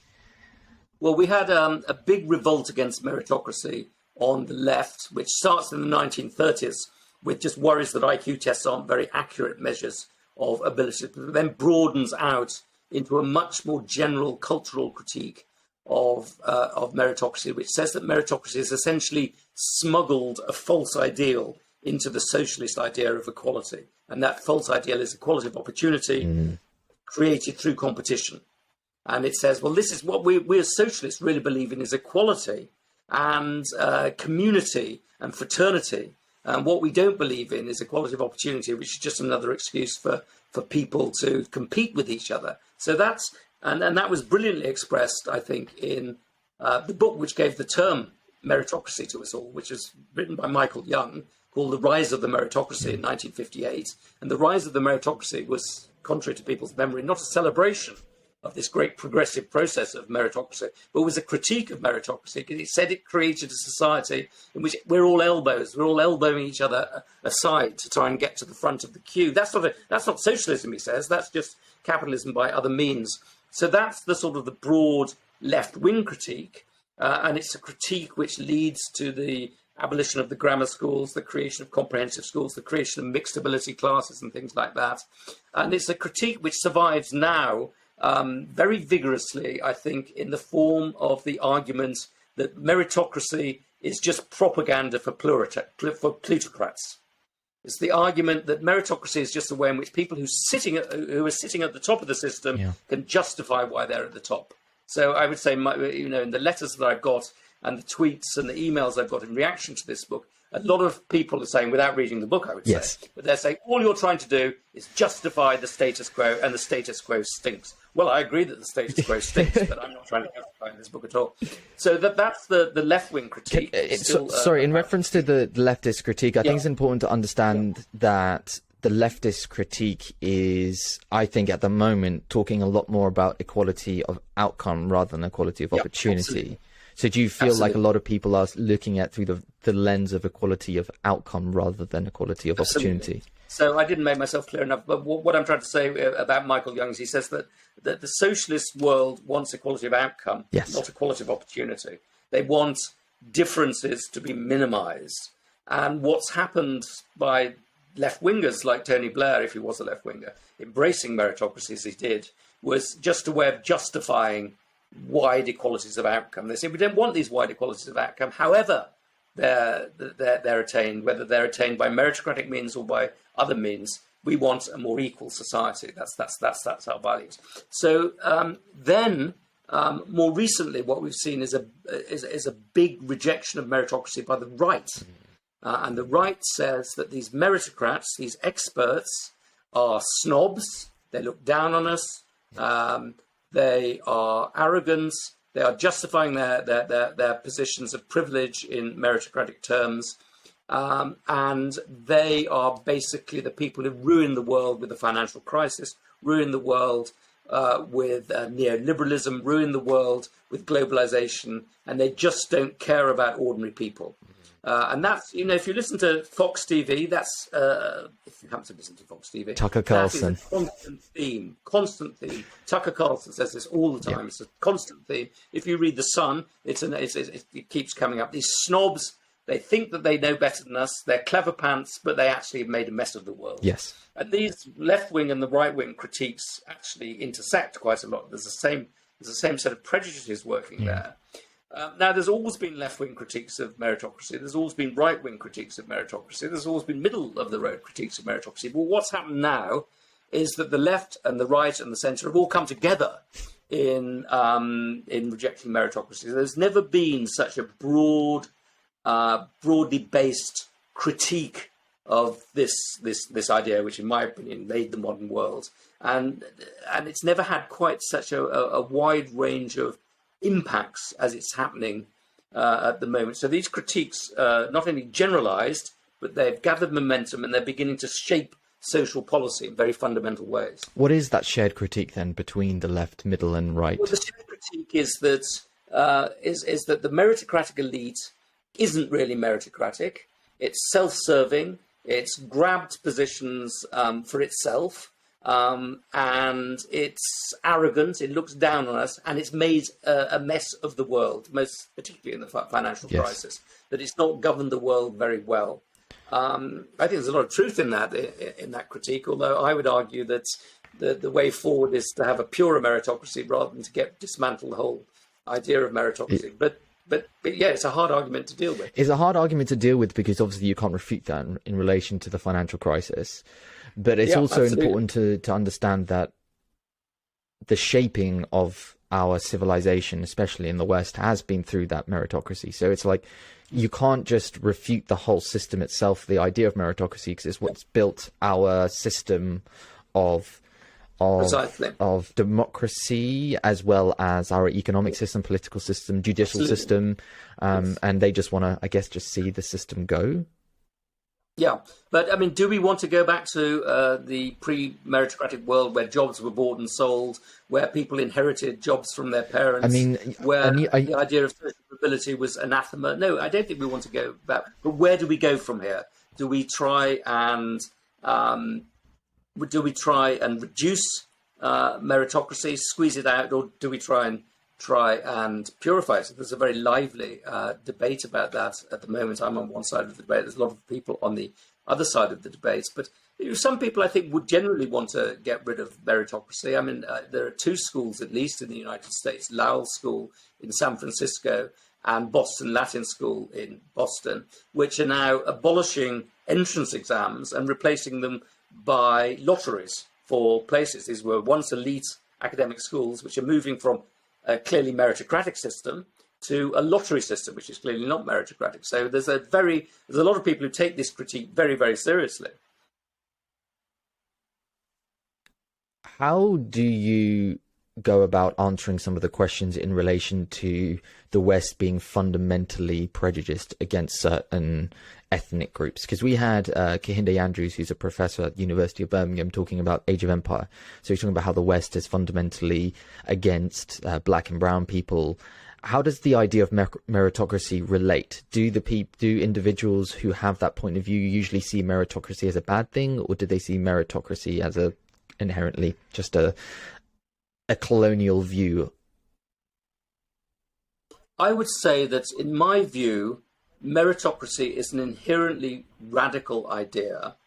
Well, we had a big revolt against meritocracy on the left, which starts in the 1930s with just worries that IQ tests aren't very accurate measures of ability, but then broadens out into a much more general cultural critique of meritocracy, which says that meritocracy has essentially smuggled a false ideal into the socialist idea of equality. And that false ideal is equality of opportunity created through competition. And it says, well, this is what we as socialists really believe in, is equality and community and fraternity. And what we don't believe in is equality of opportunity, which is just another excuse for people to compete with each other. So that's, and that was brilliantly expressed, I think, in the book which gave the term meritocracy to us all, which was written by Michael Young, called The Rise of the Meritocracy in 1958. And the rise of the meritocracy was, contrary to people's memory, not a celebration of this great progressive process of meritocracy, but was a critique of meritocracy, because it said it created a society in which we're all elbowing each other aside to try and get to the front of the queue. That's not socialism, he says, that's just capitalism by other means. So that's the sort of the broad left-wing critique, and it's a critique which leads to the abolition of the grammar schools, the creation of comprehensive schools, the creation of mixed ability classes and things like that. And it's a critique which survives now very vigorously, I think, in the form of the argument that meritocracy is just propaganda for plutocrats. It's the argument that meritocracy is just a way in which people who are sitting at the top of the system can justify why they're at the top. So I would say, in the letters that I've got and the tweets and the emails I've got in reaction to this book, a lot of people are saying, without reading the book, I would say, but they're saying, all you're trying to do is justify the status quo, and the status quo stinks. Well, I agree that the status quo stinks, but I'm not trying to justify this book at all. So that's the left-wing critique. In reference to the leftist critique, I think it's important to understand that the leftist critique is, I think, at the moment, talking a lot more about equality of outcome rather than equality of opportunity. Absolutely. So do you feel like a lot of people are looking at through the lens of equality of outcome rather than equality of opportunity? So I didn't make myself clear enough, but what I'm trying to say about Michael Young is he says that the socialist world wants equality of outcome, not equality of opportunity. They want differences to be minimized. And what's happened by left-wingers like Tony Blair, if he was a left-winger, embracing meritocracy as he did, was just a way of justifying wide equalities of outcome. They say, we don't want these wide equalities of outcome, however they're attained, whether they're attained by meritocratic means or by other means. We want a more equal society. That's our values. So then, more recently, what we've seen is a big rejection of meritocracy by the right, And the right says that these meritocrats, these experts, are snobs. They look down on us. They are arrogant. They are justifying their positions of privilege in meritocratic terms. And they are basically the people who ruin the world with the financial crisis, ruin the world with neoliberalism, ruin the world with globalization, and they just don't care about ordinary people. And that's, if you listen to Fox TV, that's, if you happen to listen to Fox TV, Tucker Carlson. That is a constant theme. Tucker Carlson says this all the time. Yeah. It's a constant theme. If you read The Sun, it keeps coming up. These snobs, they think that they know better than us. They're clever pants, but they actually have made a mess of the world. Yes. And these left-wing and the right-wing critiques actually intersect quite a lot. There's the same set of prejudices working there. Now, there's always been left-wing critiques of meritocracy. There's always been right-wing critiques of meritocracy. There's always been middle-of-the-road critiques of meritocracy. But what's happened now is that the left and the right and the centre have all come together in rejecting meritocracy. There's never been such a broadly based critique of this idea, which, in my opinion, made the modern world, and it's never had quite such a wide range of impacts as it's happening at the moment. So these critiques not only generalized, but they've gathered momentum and they're beginning to shape social policy in very fundamental ways. What is that shared critique then between the left, middle, and right? Well, the shared critique is that the meritocratic elite isn't really meritocratic. It's self-serving. It's grabbed positions for itself. And it's arrogant, it looks down on us, and it's made a mess of the world, most particularly in the financial crisis, that it's not governed the world very well. I think there's a lot of truth in that critique, although I would argue that the way forward is to have a purer meritocracy rather than to dismantle the whole idea of meritocracy. But yeah, it's a hard argument to deal with. It's a hard argument to deal with because obviously you can't refute that in relation to the financial crisis. But it's also important to understand that the shaping of our civilization, especially in the West, has been through that meritocracy. So it's like you can't just refute the whole system itself, the idea of meritocracy, because it's what's built our system of democracy, as well as our economic system, political system, judicial system. And they just want to, I guess, just see the system go. Yeah, but I mean, do we want to go back to the pre-meritocratic world where jobs were bought and sold, where people inherited jobs from their parents, I mean, where the idea of social mobility was anathema? No, I don't think we want to go back. But where do we go from here? Do we try and reduce meritocracy, squeeze it out, or do we try and purify it? So there's a very lively debate about that at the moment. I'm on one side of the debate. There's a lot of people on the other side of the debate. But some people, I think, would generally want to get rid of meritocracy. I mean, there are two schools, at least in the United States, Lowell School in San Francisco and Boston Latin School in Boston, which are now abolishing entrance exams and replacing them by lotteries for places. These were once elite academic schools, which are moving from a clearly meritocratic system to a lottery system, which is clearly not meritocratic. So there's a lot of people who take this critique very, very seriously. How do you go about answering some of the questions in relation to the West being fundamentally prejudiced against certain ethnic groups? Because we had Kehinde Andrews, who's a professor at the University of Birmingham, talking about Age of Empire. So he's talking about how the West is fundamentally against black and brown people. How does the idea of meritocracy relate? Do individuals who have that point of view usually see meritocracy as a bad thing, or do they see meritocracy as inherently just a colonial view? I would say that, in my view, meritocracy is an inherently radical idea,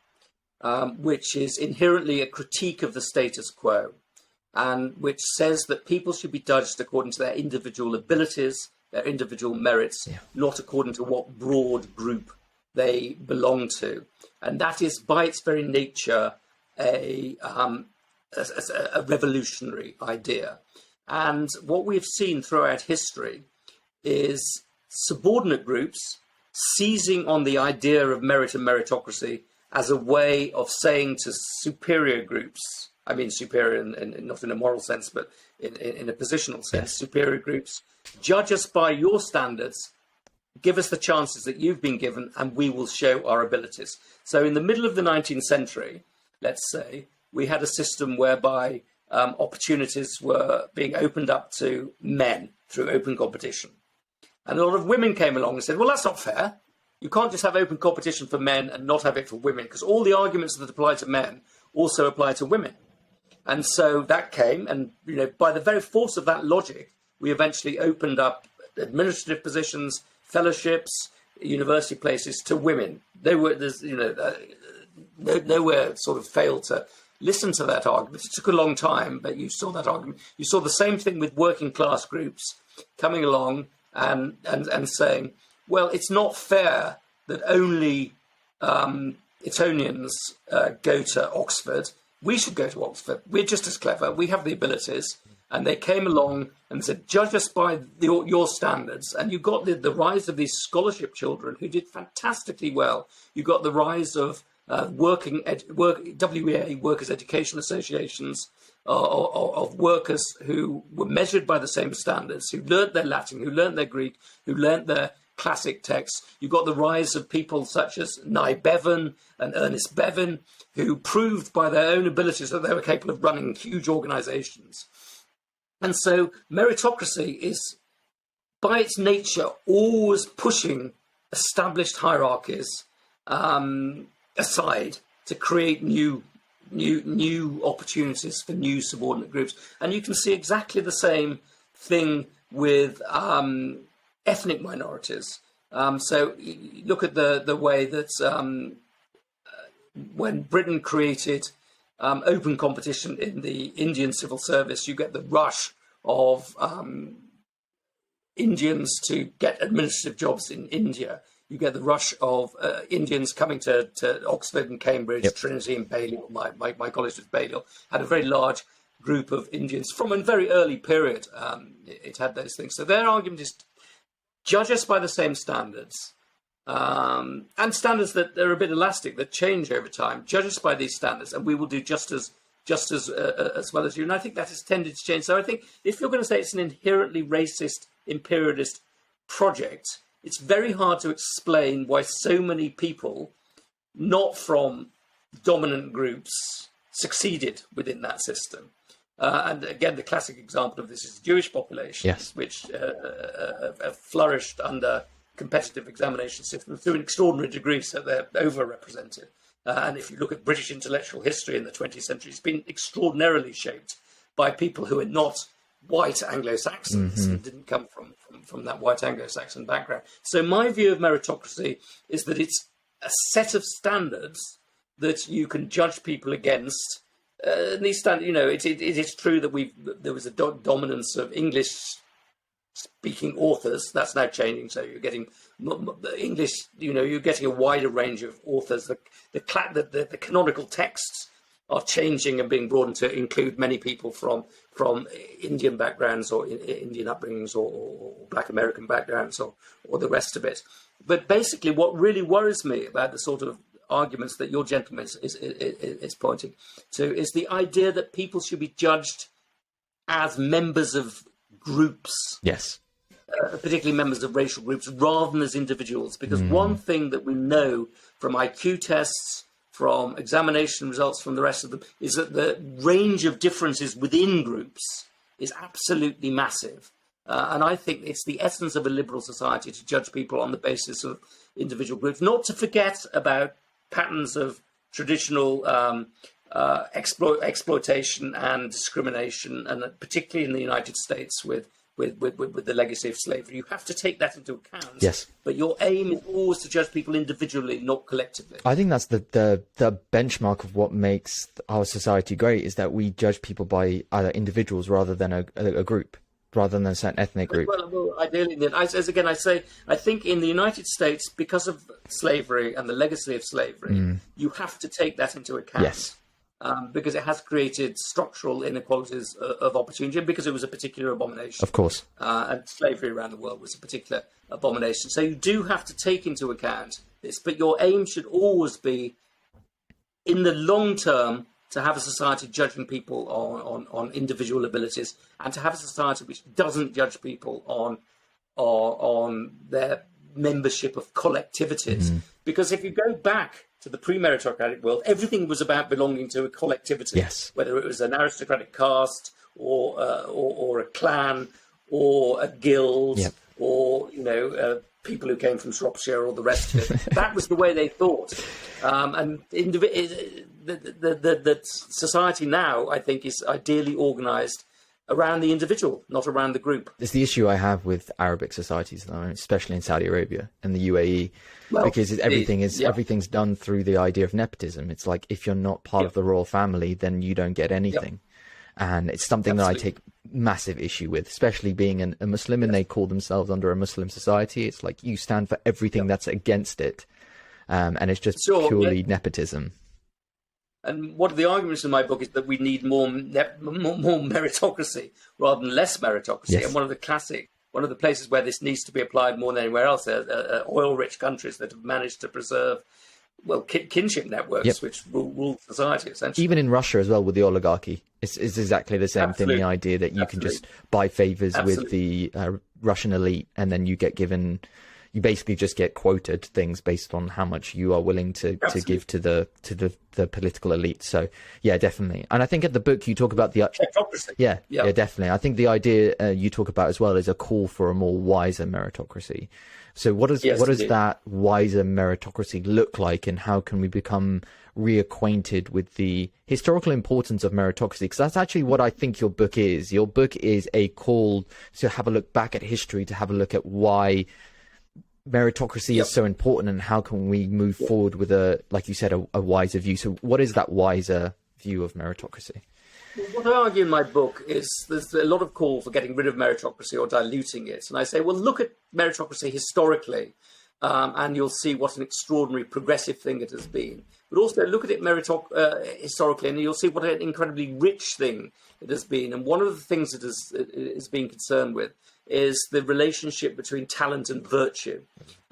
which is inherently a critique of the status quo, and which says that people should be judged according to their individual abilities, their individual merits, not according to what broad group they belong to. And that is, by its very nature, a revolutionary idea. And what we've seen throughout history is subordinate groups seizing on the idea of merit and meritocracy as a way of saying to superior groups, I mean superior not in a moral sense, but in a positional sense, superior groups, judge us by your standards, give us the chances that you've been given, and we will show our abilities. So in the middle of the 19th century, let's say, we had a system whereby opportunities were being opened up to men through open competition. And a lot of women came along and said, well, that's not fair. You can't just have open competition for men and not have it for women, because all the arguments that apply to men also apply to women. And so that came, and by the very force of that logic, we eventually opened up administrative positions, fellowships, university places to women. They were, nowhere sort of failed to listen to that argument. It took a long time, but you saw that argument. You saw the same thing with working class groups coming along and saying, well, it's not fair that only Etonians go to Oxford. We should go to Oxford. We're just as clever. We have the abilities. And they came along and said, judge us by your standards. And you got the rise of these scholarship children who did fantastically well. You got the rise of WEA, Workers' Education Associations, of workers who were measured by the same standards, who learnt their Latin, who learnt their Greek, who learnt their classic texts. You got the rise of people such as Nye Bevan and Ernest Bevan, who proved by their own abilities that they were capable of running huge organizations. And so meritocracy is, by its nature, always pushing established hierarchies aside to create new opportunities for new subordinate groups. And you can see exactly the same thing with ethnic minorities. So you look at the way that when Britain created open competition in the Indian civil service, you get the rush of Indians to get administrative jobs in India. You get the rush of Indians coming to Oxford and Cambridge, Trinity and Balliol. My college was Balliol. Had a very large group of Indians from a very early period. It had those things. So their argument is, judge us by the same standards, and standards that are a bit elastic, that change over time. Judge us by these standards, and we will do just as well as you. And I think that has tended to change. So I think if you're going to say it's an inherently racist, imperialist project, it's very hard to explain why so many people, not from dominant groups, succeeded within that system. And again, the classic example of this is the Jewish population, which flourished under competitive examination systems to an extraordinary degree, so they're overrepresented. And if you look at British intellectual history in the 20th century, it's been extraordinarily shaped by people who are not white Anglo-Saxons, and didn't come from that white Anglo-Saxon background. So my view of meritocracy is that it's a set of standards that you can judge people against. And these standards, it is true that there was a dominance of English-speaking authors. That's now changing. So you're getting English. You're getting a wider range of authors. The canonical texts are changing and being broadened to include many people from Indian backgrounds or Indian upbringings or Black American backgrounds or the rest of it. But basically, what really worries me about the sort of arguments that your gentleman is pointing to is the idea that people should be judged as members of groups. Yes. Particularly members of racial groups, rather than as individuals. Because one thing that we know from IQ tests, from examination results from the rest of them, is that the range of differences within groups is absolutely massive. And I think it's the essence of a liberal society to judge people on the basis of individual groups, not to forget about patterns of traditional exploitation and discrimination, and particularly in the United States with the legacy of slavery. You have to take that into account. Yes. But your aim is always to judge people individually, not collectively. I think that's the benchmark of what makes our society great, is that we judge people by either individuals rather than a group, rather than a certain ethnic group. Well, ideally, I think in the United States, because of slavery and the legacy of slavery, you have to take that into account. Yes. because it has created structural inequalities of opportunity, and because it was a particular abomination. Of course. And slavery around the world was a particular abomination. So you do have to take into account this, but your aim should always be, in the long term, to have a society judging people on individual abilities, and to have a society which doesn't judge people on their membership of collectivities. Because if you go back to the pre-meritocratic world, everything was about belonging to a collectivity, Yes. whether it was an aristocratic caste or a clan or a guild, Yep. or people who came from Shropshire or the rest of it. That was the way they thought. And the society now, I think, is ideally organised around the individual, not around the group. It's the issue I have with Arabic societies at the moment, especially in Saudi Arabia and the UAE, because everything's done through the idea of nepotism. It's like, if you're not part of the royal family, then you don't get anything. And it's something that I take massive issue with, especially being a Muslim, and they call themselves under a Muslim society. It's like, you stand for everything that's against it. And it's just purely nepotism. And one of the arguments in my book is that we need more meritocracy rather than less meritocracy. Yes. And one of the places where this needs to be applied more than anywhere else are oil-rich countries that have managed to preserve, kinship networks, which rule society, essentially. Even in Russia as well, with the oligarchy, it's exactly the same thing. The idea that you can just buy favors with the Russian elite, and then you basically just get quoted things based on how much you are willing to give to the political elite. So yeah, definitely. And I think at the book you talk about the yeah, definitely. I think the idea you talk about as well is a call for a more wiser meritocracy. So what does that wiser meritocracy look like, and how can we become reacquainted with the historical importance of meritocracy? Because that's actually what I think your book is. Your book is a call to have a look back at history, to have a look at why meritocracy is so important, and how can we move forward with like you said, a wiser view. So what is that wiser view of meritocracy? What I argue in my book is there's a lot of call for getting rid of meritocracy or diluting it. And I say, well, look at meritocracy historically, and you'll see what an extraordinary progressive thing it has been. But also look at it historically, and you'll see what an incredibly rich thing it has been. And one of the things it is being concerned with is the relationship between talent and virtue.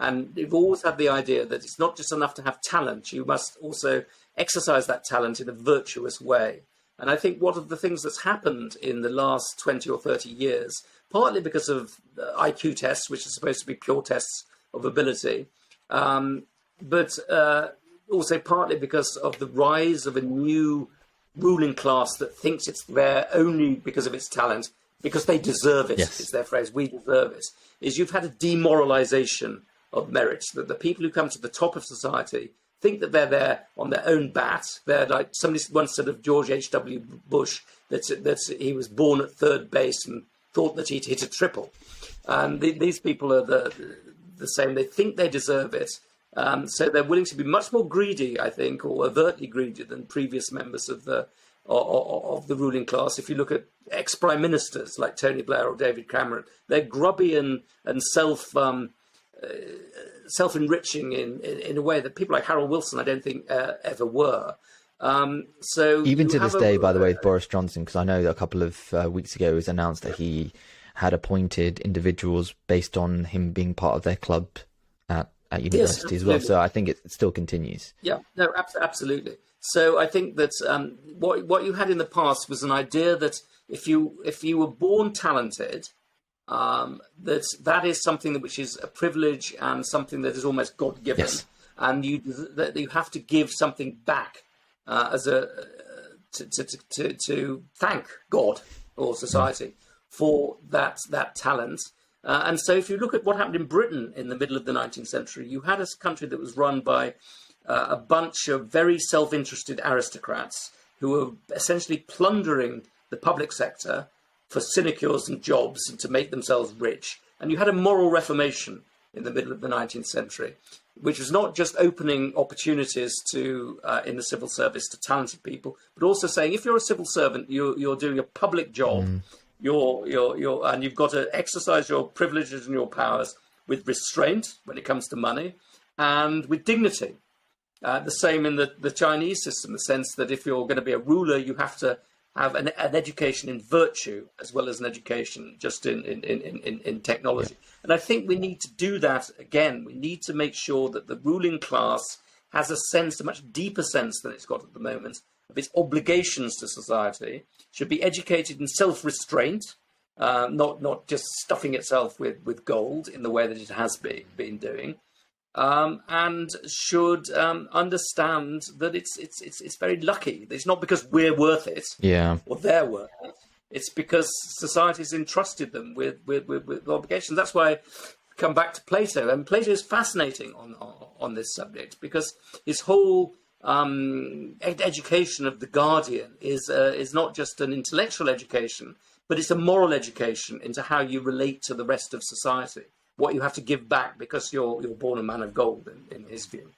And we've always had the idea that it's not just enough to have talent, you must also exercise that talent in a virtuous way. And I think one of the things that's happened in the last 20 or 30 years, partly because of IQ tests, which are supposed to be pure tests of ability, but also partly because of the rise of a new ruling class that thinks it's there only because of its talent, because they deserve it. Yes. It's their phrase, we deserve it, is you've had a demoralization of merit, that the people who come to the top of society think that they're there on their own bat. They're like, somebody once said of George H.W. Bush that he was born at third base and thought that he'd hit a triple. And these people are the same. They think they deserve it. So they're willing to be much more greedy, I think, or overtly greedy than previous members of the ruling class. If you look at ex-prime ministers like Tony Blair or David Cameron, they're grubby and self-enriching in a way that people like Harold Wilson, I don't think, ever were. So even to this day, by the way, with Boris Johnson, because I know a couple of weeks ago it was announced that he had appointed individuals based on him being part of their club at university as well. So I think it still continues. Yeah, no, absolutely. So I think that what you had in the past was an idea that if you were born talented, that is something which is a privilege and something that is almost God-given, and that you have to give something back to thank God or society for that talent. And so if you look at what happened in Britain in the middle of the 19th century, you had a country that was run by a bunch of very self-interested aristocrats who were essentially plundering the public sector for sinecures and jobs and to make themselves rich. And you had a moral reformation in the middle of the 19th century, which was not just opening opportunities to in the civil service to talented people, but also saying if you're a civil servant, you're doing a public job, and you've got to exercise your privileges and your powers with restraint when it comes to money and with dignity. The same in the Chinese system, the sense that if you're going to be a ruler, you have to have an education in virtue as well as an education just in technology. Yeah. And I think we need to do that again. We need to make sure that the ruling class has a sense, a much deeper sense than it's got at the moment, of its obligations to society, should be educated in self-restraint, not just stuffing itself with gold in the way that it has been doing, and should understand that it's very lucky. It's not because we're worth it, or they're worth it. It's because society's entrusted them with obligations. That's why I come back to Plato, and Plato is fascinating on this subject, because his whole education of the guardian is not just an intellectual education, but it's a moral education into how you relate to the rest of society, what you have to give back because you're born a man of gold, in his view.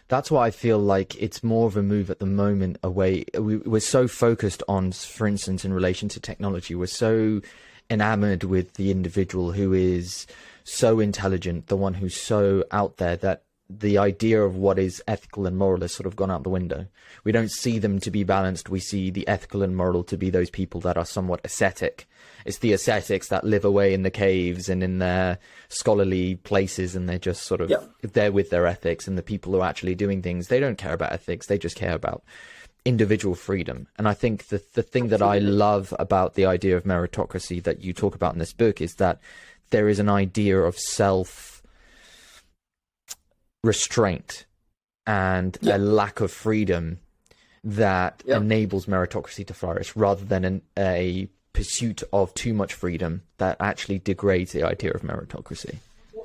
That's why I feel like it's more of a move at the moment away. We're so focused on, for instance, in relation to technology, we're so enamored with the individual who is so intelligent, the one who's so out there, that the idea of what is ethical and moral has sort of gone out the window. We don't see them to be balanced. We see the ethical and moral to be those people that are somewhat ascetic. It's the ascetics that live away in the caves and in their scholarly places, and they're just sort of there with their ethics. And the people who are actually doing things, they don't care about ethics. They just care about individual freedom. And I think the thing that I love about the idea of meritocracy that you talk about in this book is that there is an idea of self-restraint and a lack of freedom that enables meritocracy to flourish, rather than a pursuit of too much freedom that actually degrades the idea of meritocracy.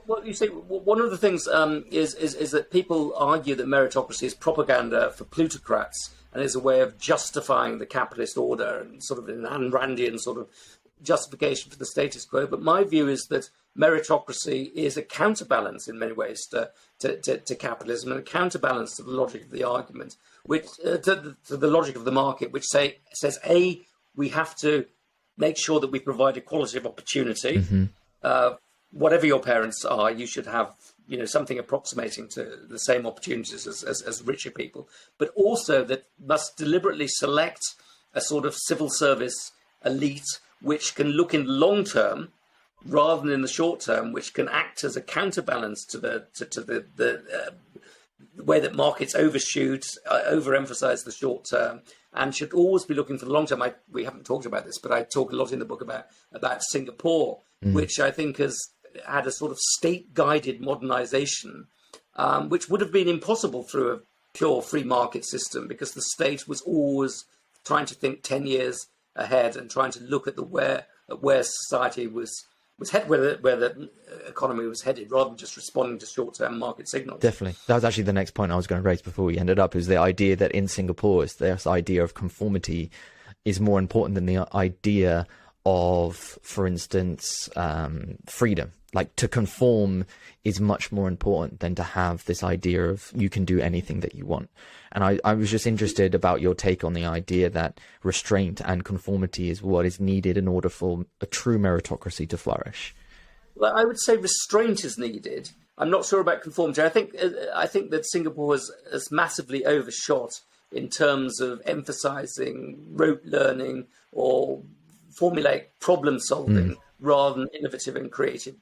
Well, you see, one of the things is that people argue that meritocracy is propaganda for plutocrats and is a way of justifying the capitalist order, and sort of an Ayn Randian sort of justification for the status quo. But my view is that meritocracy is a counterbalance in many ways to capitalism, and a counterbalance to the logic of the argument, which to the logic of the market, which says we have to make sure that we provide equality of opportunity. Whatever your parents are, you should have something approximating to the same opportunities as richer people, but also that must deliberately select a sort of civil service elite which can look in the long term rather than in the short term, which can act as a counterbalance to the way that markets overemphasize the short term, and should always be looking for the long term. We haven't talked about this, but I talk a lot in the book about Singapore, which I think has had a sort of state-guided modernization, which would have been impossible through a pure free market system, because the state was always trying to think 10 years ahead and trying to look at where society was headed, where the economy was headed, rather than just responding to short-term market signals. Definitely. That was actually the next point I was going to raise before we ended up, is the idea that in Singapore, this idea of conformity is more important than the idea of, for instance, freedom. Like, to conform is much more important than to have this idea of you can do anything that you want. And I was just interested about your take on the idea that restraint and conformity is what is needed in order for a true meritocracy to flourish. Well, I would say restraint is needed. I'm not sure about conformity. I think that Singapore has massively overshot in terms of emphasizing rote learning or formulaic problem solving rather than innovative and creative.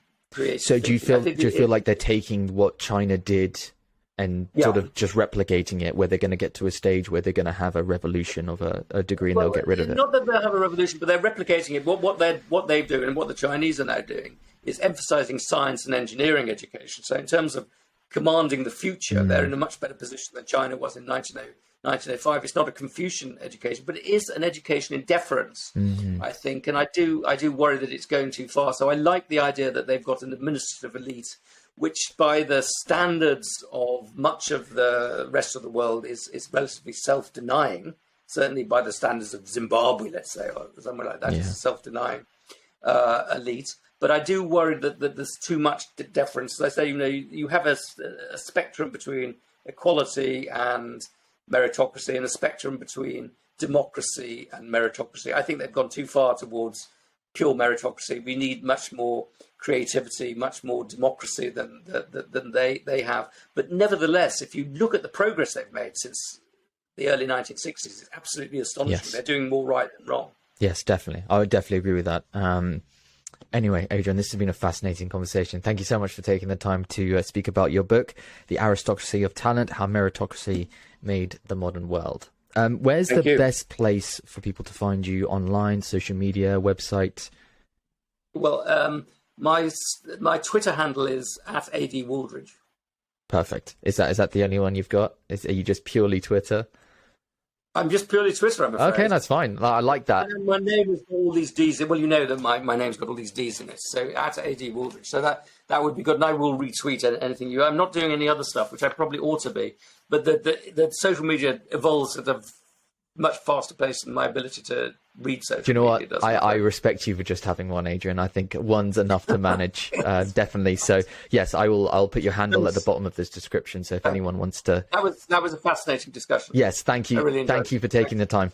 So do you feel like they're taking what China did and sort of just replicating it, where they're going to get to a stage where they're going to have a revolution of a degree and they'll get rid of it? Not that they'll have a revolution, but they're replicating it. What they do and what the Chinese are now doing is emphasizing science and engineering education. So in terms of commanding the future, they're in a much better position than China was in 1905. It's not a Confucian education, but it is an education in deference, I think. And I do worry that it's going too far. So I like the idea that they've got an administrative elite, which by the standards of much of the rest of the world is relatively self-denying, certainly by the standards of Zimbabwe, let's say, or somewhere like that. It's a self-denying elite. But I do worry that there's too much deference. As I say, you have a spectrum between equality and meritocracy, and a spectrum between democracy and meritocracy. I think they've gone too far towards pure meritocracy. We need much more creativity, much more democracy than they have. But nevertheless, if you look at the progress they've made since the early 1960s, it's absolutely astonishing. Yes. They're doing more right than wrong. Yes, definitely. I would definitely agree with that. Anyway, Adrian, this has been a fascinating conversation. Thank you so much for taking the time to speak about your book, The Aristocracy of Talent, How Meritocracy Made the Modern World. Where's the best place for people to find you online, social media, website? Well, my Twitter handle is @AdWooldridge. Perfect. Is that the only one you've got? Are you just purely Twitter? I'm just purely Twitter, I'm afraid. Okay, that's fine. I like that. And my name has got all these D's. Well, you know that my name's got all these D's in it. So @AdWooldridge. So that would be good. And I will retweet anything you. I'm not doing any other stuff, which I probably ought to be. But the social media evolves at a much faster pace than my ability to read social media. Do you know what? I respect you for just having one, Adrian. I think one's enough to manage, definitely. So yes, I'll put your handle at the bottom of this description. So if anyone wants to, that was a fascinating discussion. Yes, thank you. Really thank you for taking the time.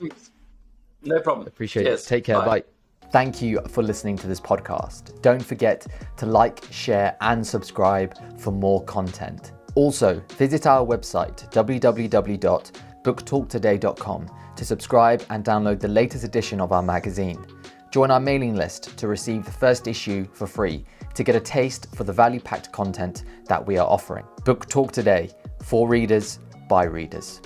No problem. Appreciate it. Take care. Bye. Thank you for listening to this podcast. Don't forget to like, share, and subscribe for more content. Also, visit our website, www.booktalktoday.com, to subscribe and download the latest edition of our magazine. Join our mailing list to receive the first issue for free to get a taste for the value-packed content that we are offering. Book Talk Today, for readers, by readers.